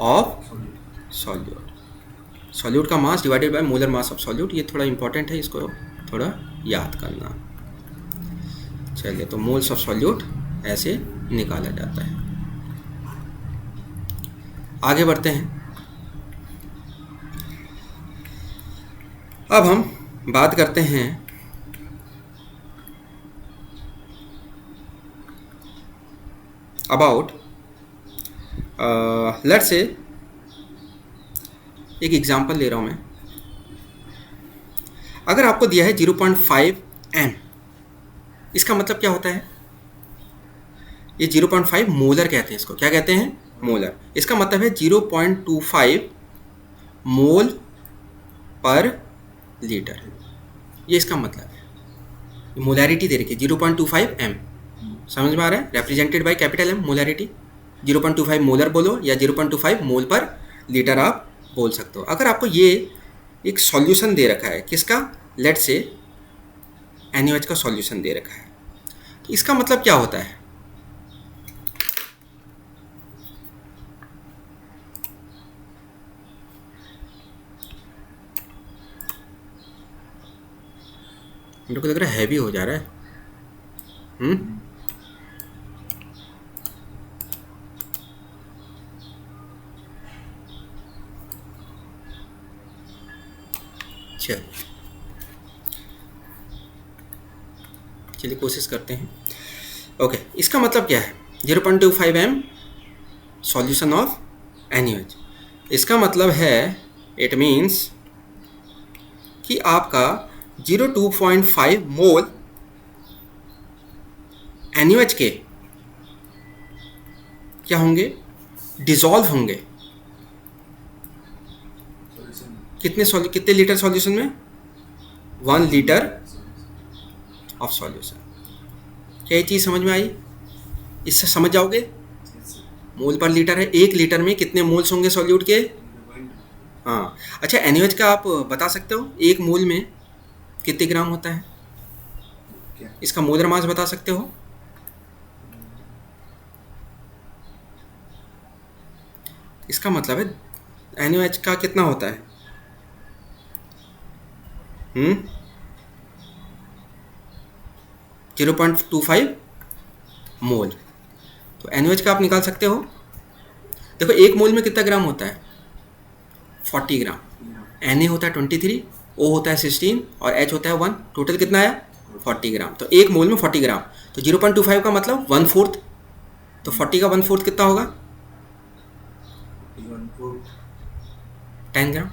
of solute. Solute का mass divided by molar mass of solute. ये थोड़ा इंपॉर्टेंट है, इसको थोड़ा याद करना। चलिए, तो मोल्स ऑफ सॉल्यूट ऐसे निकाला जाता है। आगे बढ़ते हैं। अब हम बात करते हैं अबाउट लेट्स से एक एग्जांपल ले रहा हूं मैं। अगर आपको दिया है 0.5 m, इसका मतलब क्या होता है? ये 0.5 मोलर कहते हैं इसको। क्या कहते हैं? मोलर। इसका मतलब है 0.25 मोल पर लीटर। ये इसका मतलब है। मोलैरिटी दे रखी है 0.25 m। समझ में आ रहा है? Represented by capital M, molarity. 0.25 molar बोलो या 0.25 मोल पर लीटर आप बोल सकते हो। अगर आपको ये एक सॉल्यूशन दे रखा है, किसका? लेट्स से NaOH का सॉल्यूशन दे रखा है, तो इसका मतलब क्या होता है? मेरे को लग रहा है हैवी हो जा रहा है। चलिए कोशिश करते हैं। ओके, इसका मतलब क्या है? 0.25 m सॉल्यूशन ऑफ NaOH। इसका मतलब है, इट मीन्स कि आपका 0.25 मोल NaOH के क्या होंगे? डिसॉल्व होंगे। कितने लीटर सॉल्यूशन में? 1 लीटर ऑफ सॉल्यूशन। क्या ये चीज़ समझ में आई? इससे समझ जाओगे। मोल पर लीटर है, 1 लीटर में कितने मोल्स होंगे सॉल्यूट के? हाँ, अच्छा, NaOH का आप बता सकते हो 1 मोल में कितने ग्राम होता है? इसका मोलर मास बता सकते हो? इसका मतलब है NaOH का कितना होता है? 0.25 मोल। तो NaOH का आप निकाल सकते हो। देखो, 1 मोल में कितना ग्राम होता है? 40 ग्राम। Na होता है 23, O होता है 16 और H होता है 1। टोटल कितना आया? 40 ग्राम। तो 1 मोल में 40 ग्राम। तो 0.25 का मतलब 1/4। तो 40 का 1/4 कितना होगा? 10 ग्राम।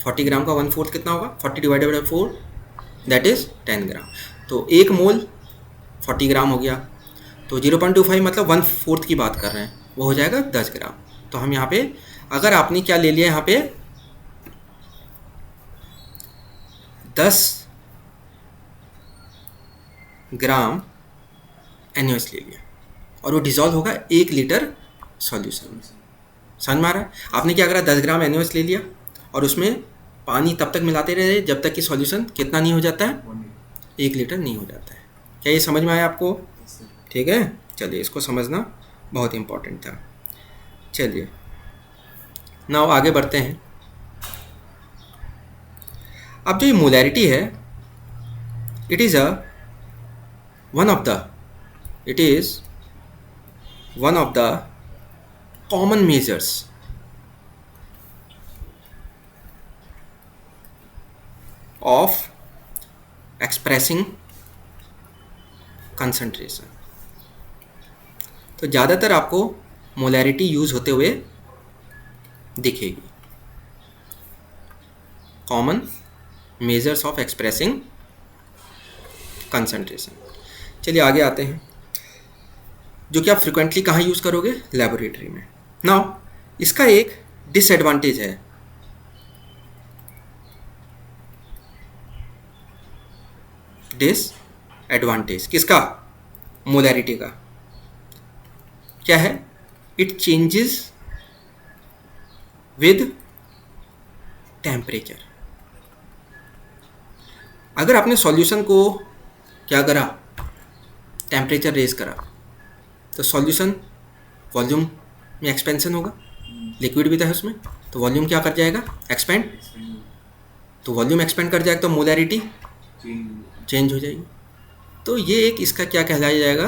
40 ग्राम का 1/4 कितना होगा? 40 डिवाइडेड बाई 4, दैट इज 10 ग्राम। तो 1 मोल 40 ग्राम हो गया। तो 0.25 मतलब 1/4 की बात कर रहे हैं, वो हो जाएगा 10 ग्राम। तो हम यहाँ पे अगर आपने क्या ले लिया यहाँ पे 10 ग्राम NaOH ले लिया और वो डिज़ोल्व होगा 1 लीटर सॉल्यूशन में। समझ में आ रहा है? आपने क्या करा, 10 ग्राम NaOH ले लिया और उसमें पानी तब तक मिलाते रहे जब तक कि सॉल्यूशन कितना नहीं हो जाता है, 1 लीटर नहीं हो जाता है। क्या ये समझ में आया आपको? ठीक है, चलिए इसको समझना बहुत इम्पोर्टेंट था। चलिए नाउ आगे बढ़ते हैं। अब जो ये मोलैरिटी है, it is one of the common measures of expressing concentration. तो ज़्यादातर आपको मोलैरिटी यूज़ होते हुए दिखेगी। Common measures of expressing concentration. चलिए आगे आते हैं, जो कि आप फ्रिक्वेंटली कहाँ यूज़ करोगे, लेबोरेटरी में। नाउ इसका एक डिसएडवांटेज है। डिसएडवांटेज किसका? मोलैरिटी का। क्या है? It changes with temperature. अगर आपने सॉल्यूशन को क्या करा, टेम्परेचर रेज करा, तो सॉल्यूशन वॉल्यूम में एक्सपेंशन होगा, लिक्विड भी था उसमें, तो वॉल्यूम क्या कर जाएगा, एक्सपेंड। तो वॉल्यूम एक्सपेंड कर जाएगा तो मोलैरिटी चेंज हो जाएगी। तो ये एक इसका क्या कहलाया जाएगा,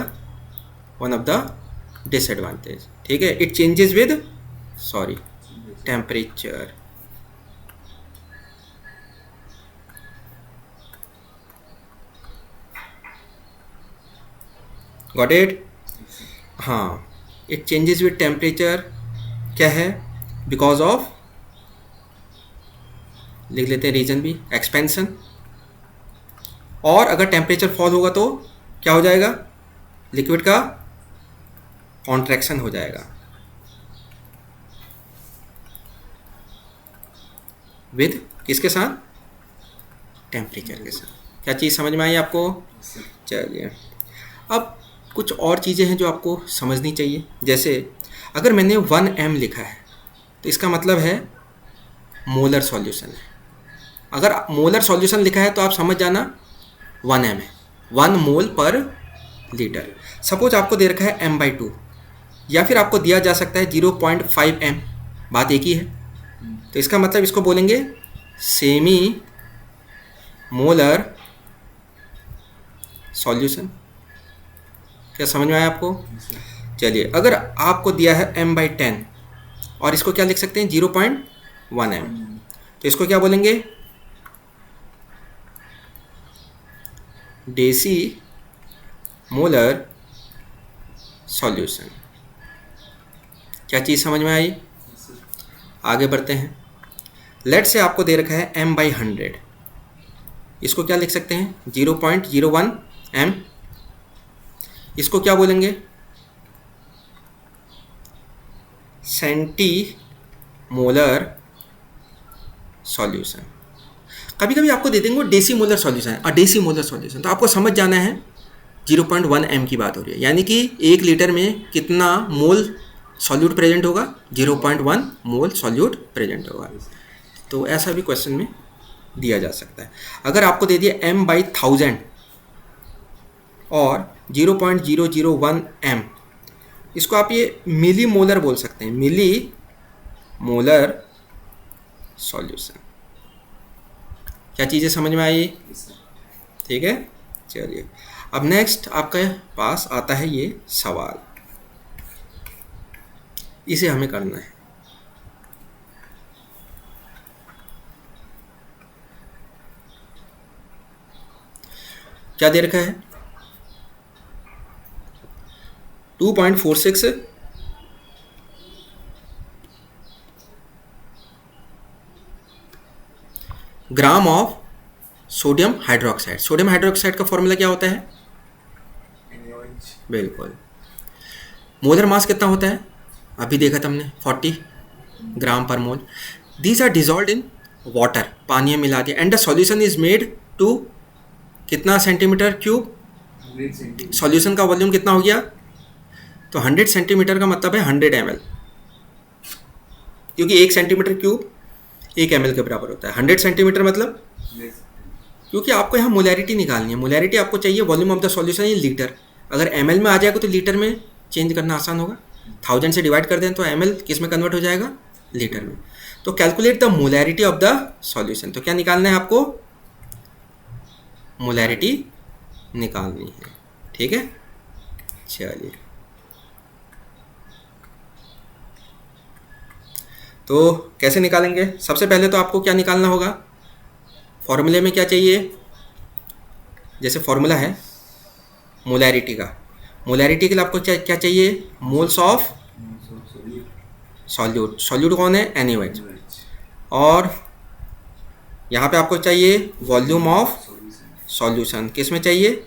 वन ऑफ द डिसएडवांटेज। ठीक है, it changes with temperature. Got it? हाँ, इट चेंजेस विद टेम्परेचर क्या है, बिकॉज ऑफ, लिख लेते हैं रीजन भी, एक्सपेंशन। और अगर टेम्परेचर फॉल होगा तो क्या हो जाएगा, लिक्विड का कॉन्ट्रैक्शन हो जाएगा विद किसके साथ, टेम्परेचर के साथ। क्या चीज़ समझ में आई आपको? चलिए अब कुछ और चीज़ें हैं जो आपको समझनी चाहिए। जैसे अगर मैंने 1m लिखा है तो इसका मतलब है मोलर सॉल्यूशन है। अगर मोलर सॉल्यूशन लिखा है तो आप समझ जाना 1m है, 1 मोल पर लीटर। सपोज आपको दे रखा है m/2, या फिर आपको दिया जा सकता है 0.5m, बात एक ही है। तो इसका मतलब इसको बोलेंगे सेमी मोलर सॉल्यूशन। क्या समझ में आया आपको? चलिए अगर आपको दिया है m/10 और इसको क्या लिख सकते हैं, 0.1m, तो इसको क्या बोलेंगे, डेसी मोलर सॉल्यूशन। क्या चीज़ समझ में आई? आगे बढ़ते हैं। लेट से आपको दे रखा है m/100, इसको क्या लिख सकते हैं, 0.01m। इसको क्या बोलेंगे, सेंटी मोलर सॉल्यूशन। कभी कभी आपको दे देंगे डेसी मोलर सॉल्यूशन है, और डेसी मोलर सॉल्यूशन तो आपको समझ जाना है 0.1m की बात हो रही है, यानी कि 1 लीटर में कितना मोल सॉल्यूट प्रेजेंट होगा, 0.1 मोल सॉल्यूट प्रेजेंट होगा। तो ऐसा भी क्वेश्चन में दिया जा सकता है। अगर आपको दे दिया m/1000 और 0.001m, इसको आप ये मिली मोलर बोल सकते हैं, मिली मोलर सॉल्यूशन। क्या चीज़ें समझ में आई? ठीक है, चलिए अब नेक्स्ट आपके पास आता है ये सवाल, इसे हमें करना है। क्या दे रखा है, 2.46 gram of sodium hydroxide. Sodium hydroxide का फॉर्मूला क्या होता है, NaOH। बिल्कुल। मोलर मास कितना होता है, अभी देखा था हमने 40 gram per mole. These are dissolve in water, पानी में मिला दिया, and the solution is made to कितना सेंटीमीटर क्यूब. 100 सेंटीमीटर. सॉल्यूशन का वॉल्यूम कितना हो गया, तो 100 सेंटीमीटर का मतलब है 100 ml, क्योंकि 1 सेंटीमीटर क्यूब 1 ml के बराबर होता है. 100 सेंटीमीटर मतलब, क्योंकि आपको यहाँ मोलैरिटी निकालनी है. मोलैरिटी आपको चाहिए volume of the solution in litre. अगर ml में आ जाएगा तो लीटर में चेंज करना आसान होगा. 1000 से डिवाइड कर दें तो ml किस में कन्वर्ट हो जाएगा, लीटर में. तो calculate the molarity of the solution. तो क्या निकालना है आपको, मोलैरिटी निकालनी है. ठीक है, चलिए. तो कैसे निकालेंगे, सबसे पहले तो आपको क्या निकालना होगा, फॉर्मूले में क्या चाहिए. जैसे फॉर्मूला है मोलैरिटी का, मोलैरिटी के लिए आपको क्या चाहिए, मोल्स ऑफ सॉल्यूट. सॉल्यूट कौन है, NaOH. और यहाँ पे आपको चाहिए वॉल्यूम ऑफ सॉल्यूशन, किस में चाहिए,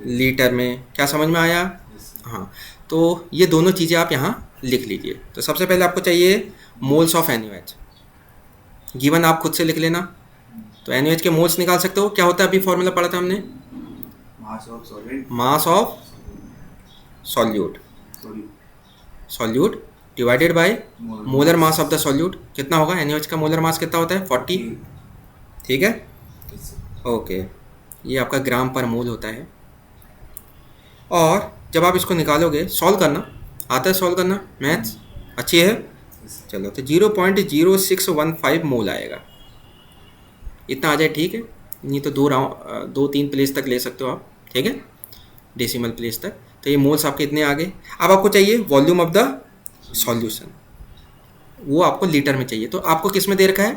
लीटर में. क्या समझ में आया, हाँ. तो ये दोनों चीज़ें आप यहाँ लिख लीजिए. तो सबसे पहले आपको चाहिए मोल्स ऑफ NaOH. गिवन आप खुद से लिख लेना. तो NaOH के मोल्स निकाल सकते हो. क्या होता है, अभी फॉर्मूला पढ़ा था हमने, मास of solute, solute divided by molar mass of the solute. कितना होगा, NaOH का मोलर मास कितना होता है, 40. ठीक है, ओके. ये आपका ग्राम पर मोल होता है. और जब आप इसको निकालोगे, सॉल्व करना आता है, सॉल्व करना, मैथ्स अच्छी है. चलो, तो 0.0615 मोल आएगा. इतना आ जाए ठीक है, नहीं तो 2-3 प्लेस तक ले सकते हो आप. ठीक है, डेसिमल प्लेस तक. तो ये मोल्स आपके इतने आ गए. अब आपको चाहिए वॉल्यूम ऑफ द सॉल्यूशन, वो आपको लीटर में चाहिए. तो आपको किस में दे रखा है,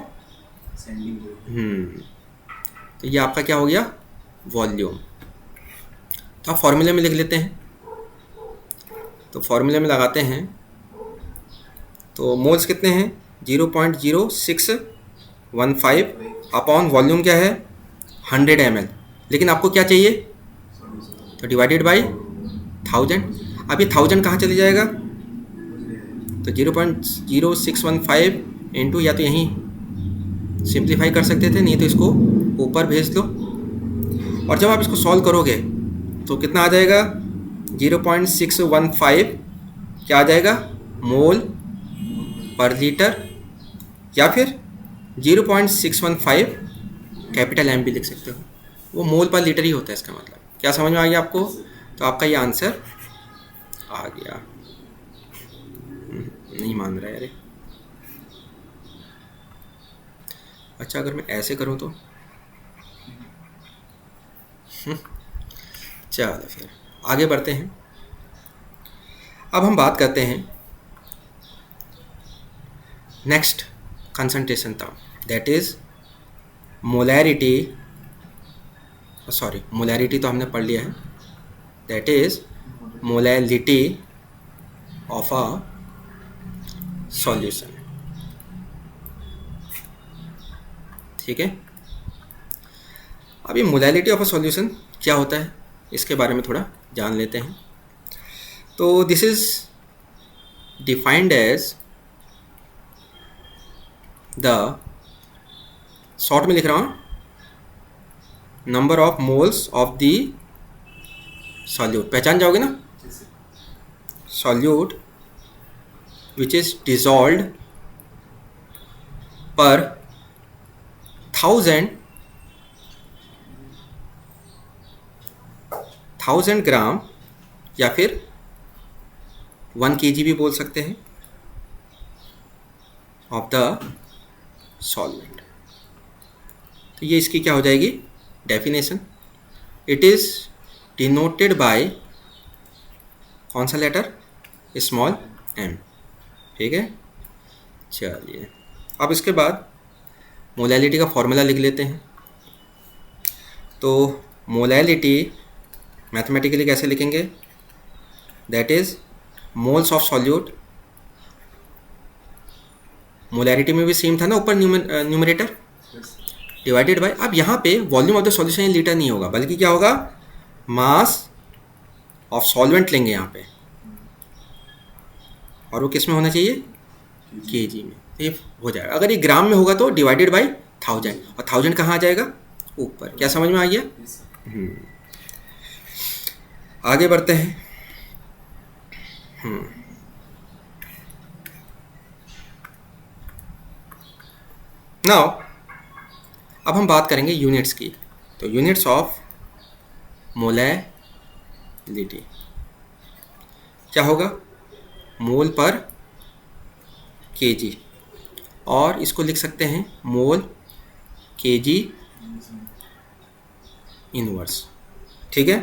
तो ये आपका क्या हो गया, वॉल्यूम. तो आप फॉर्मूले में लिख लेते हैं. तो फॉर्मूले में लगाते हैं, तो मोल्स कितने हैं, 0.0615 अपॉन वॉल्यूम क्या है, 100 ml. लेकिन आपको क्या चाहिए, तो डिवाइडेड बाई 1000. अब ये 1000 कहाँ चले जाएगा, तो 0.0615 इंटू, या तो यहीं सिंप्लीफाई कर सकते थे, नहीं तो इसको ऊपर भेज दो. और जब आप इसको सॉल्व करोगे तो कितना आ जाएगा, 0.615 क्या आ जाएगा, मोल पर लीटर, या फिर 0.615 कैपिटल M भी लिख सकते हो. वो मोल पर लीटर ही होता है इसका मतलब. क्या समझ में आ गया आपको, तो आपका ये आंसर आ गया. नहीं मान रहा है यार. अच्छा, अगर मैं ऐसे करूँ तो, चलो फिर आगे बढ़ते हैं. अब हम बात करते हैं next concentration term, that is molarity. Sorry, molarity तो हमने पढ़ लिया है. That is molality of a solution. ठीक है, अब ये मोलैलिटी ऑफ अ सॉल्यूशन क्या होता है, इसके बारे में थोड़ा जान लेते हैं. तो this is defined as the, short में लिख रहा हूँ, number of moles of the solute. पहचान जाओगे ना, सॉल्यूट विच इज डिसॉल्व्ड पर 1000 ग्राम, या फिर 1 kg भी बोल सकते हैं, ऑफ द सॉल्वेंट. तो ये इसकी क्या हो जाएगी, definition. It is denoted by कौन सा लेटर, स्मॉल m. ठीक है, चलिए. अब इसके बाद मोलैलिटी का फॉर्मूला लिख लेते हैं. तो मोलैलिटी मैथमेटिकली कैसे लिखेंगे, that is moles of solute. Molarity में भी सेम था ना ऊपर न्यूमरेटर, डिवाइडेड बाय, अब यहाँ पे volume of the solution in litre नहीं होगा, बल्कि क्या होगा, मास ऑफ सॉल्वेंट लेंगे यहाँ पे. और वो किस में होना चाहिए, केजी में। तो ये हो जाएगा। अगर ये ग्राम में होगा तो डिवाइडेड बाय 1000, और 1000 कहाँ आ जाएगा, ऊपर। क्या समझ में आ गया? आगे बढ़ते हैं। नाउ अब हम बात करेंगे यूनिट्स की। तो यूनिट्स ऑफ मोलैलिटी क्या होगा, मोल पर केजी, और इसको लिख सकते हैं मोल केजी इनवर्स। ठीक है।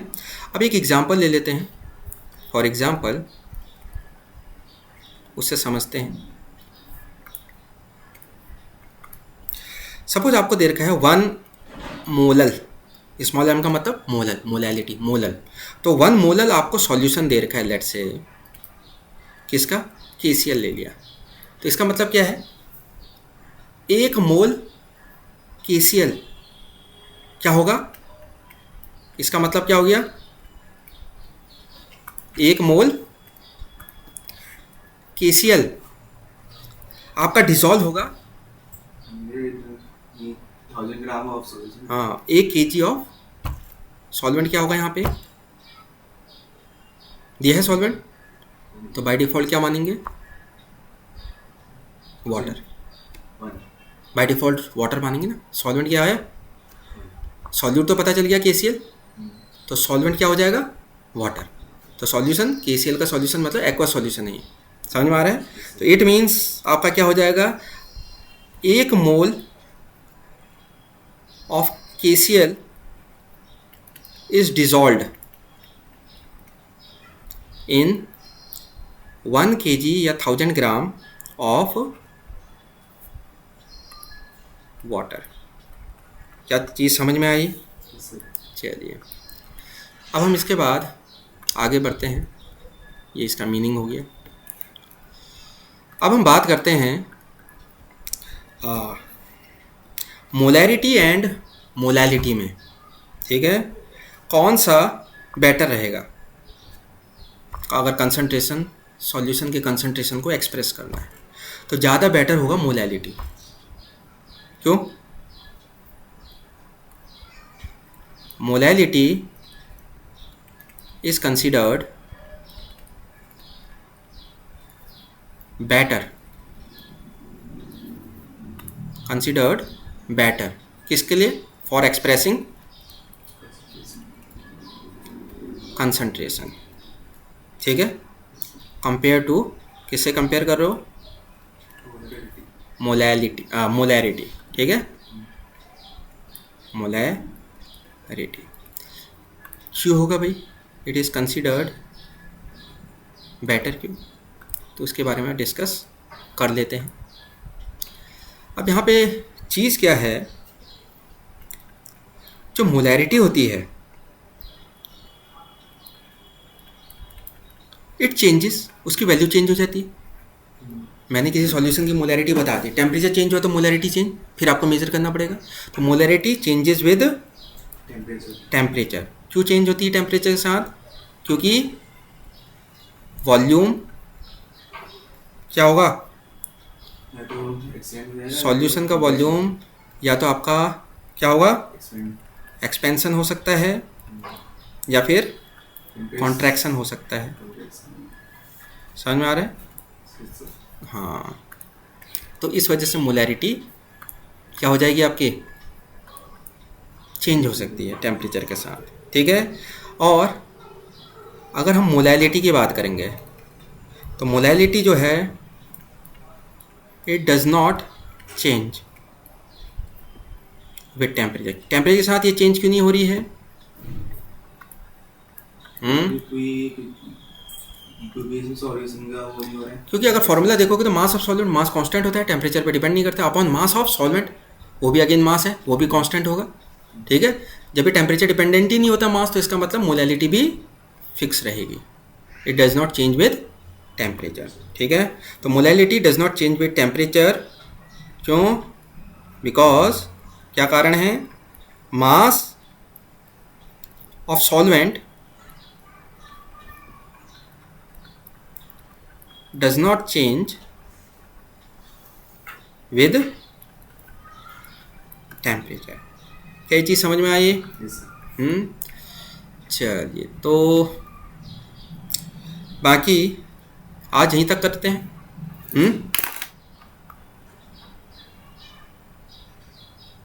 अब एक एग्जांपल ले लेते हैं। फॉर एग्जांपल उससे समझते हैं। सपोज आपको दे रखा है 1 मोलल, स्मॉल m का मतलब मोलल, मोलैलिटी, मोलल। तो 1 मोलल आपको सॉल्यूशन दे रखा है, लेट से किसका, KCl ले लिया। तो इसका मतलब क्या है, 1 मोल KCl क्या होगा, इसका मतलब क्या हो गया, 1 मोल KCl आपका डिसॉल्व होगा, 1000 ग्राम ऑफ सॉल्यूशन। हाँ, 1 kg ऑफ सॉल्वेंट क्या होगा, यहाँ पे दिया है सॉल्वेंट, तो बाय डिफॉल्ट क्या मानेंगे, वाटर। बाय डिफॉल्ट वाटर मानेंगे ना। सॉल्वेंट क्या है, सॉल्यूट तो पता चल गया KCl, तो सॉल्वेंट क्या हो जाएगा, वाटर। तो सॉल्यूशन, KCl का सॉल्यूशन मतलब एक्वा सॉल्यूशन है ये। समझ में आ रहा है? तो इट मीन्स आपका क्या हो जाएगा, 1 mole of KCl is dissolved in 1 kg या 1000 ग्राम ऑफ वाटर। क्या चीज़ समझ में आई? चलिए अब हम इसके बाद आगे बढ़ते हैं। ये इसका मीनिंग हो गया। अब हम बात करते हैं मोलैरिटी एंड मोलैलिटी में। ठीक है, कौन सा बेटर रहेगा अगर कंसंट्रेशन, सॉल्यूशन के कंसंट्रेशन को एक्सप्रेस करना है, तो ज़्यादा बेटर होगा मोलैलिटी। क्यों? Molality is considered better, considered better किसके लिए, for expressing concentration। ठीक है, कंपेयर टू, किससे कंपेयर कर रहे हो, मोलैलिटी, मोलैरिटी। ठीक है, मोलैरिटी क्यों होगा भाई, इट इज़ कंसिडर्ड बेटर, क्यों, तो उसके बारे में डिस्कस कर लेते हैं। अब यहाँ पे चीज़ क्या है, जो मोलैरिटी होती है इट चेंजेस, उसकी वैल्यू चेंज हो जाती है। मैंने किसी सॉल्यूशन की मोलैरिटी बता दी, टेम्परेचर चेंज हुआ तो मोलैरिटी चेंज, फिर आपको मेजर करना पड़ेगा। तो मोलैरिटी चेंजेस विद टेम्परेचर। क्यों चेंज होती है टेम्परेचर के साथ, क्योंकि वॉल्यूम क्या होगा, सॉल्यूशन का वॉल्यूम या तो आपका क्या होगा, एक्सपेंशन हो सकता है या फिर कॉन्ट्रैक्शन हो सकता है। समझ में आ रहा है? हाँ, तो इस वजह से मोलैरिटी क्या हो जाएगी आपकी, चेंज हो सकती है टेम्परेचर के साथ। ठीक है, और अगर हम मोलैलिटी की बात करेंगे तो मोलैलिटी जो है it does not change with temperature. Temperature के साथ ये चेंज क्यों नहीं हो रही है? क्योंकि अगर फॉर्मूला देखोगे तो mass of solvent, mass constant होता है, टेम्परेचर पे डिपेंड नहीं करता। अपॉन मास ऑफ सॉल्वेंट, वो भी अगेन मास है, वो भी कांस्टेंट होगा। ठीक है, जब भी टेम्परेचर डिपेंडेंट ही नहीं होता मास, तो इसका मतलब मोलैलिटी भी फिक्स रहेगी, it does not change with temperature. ठीक है, तो molality does not change with temperature. क्यों? बिकॉज क्या कारण है, mass of solvent does not change with temperature. क्या ये चीज़ समझ में आई? Yes sir. चलिए, तो बाकी आज यहीं तक करते हैं।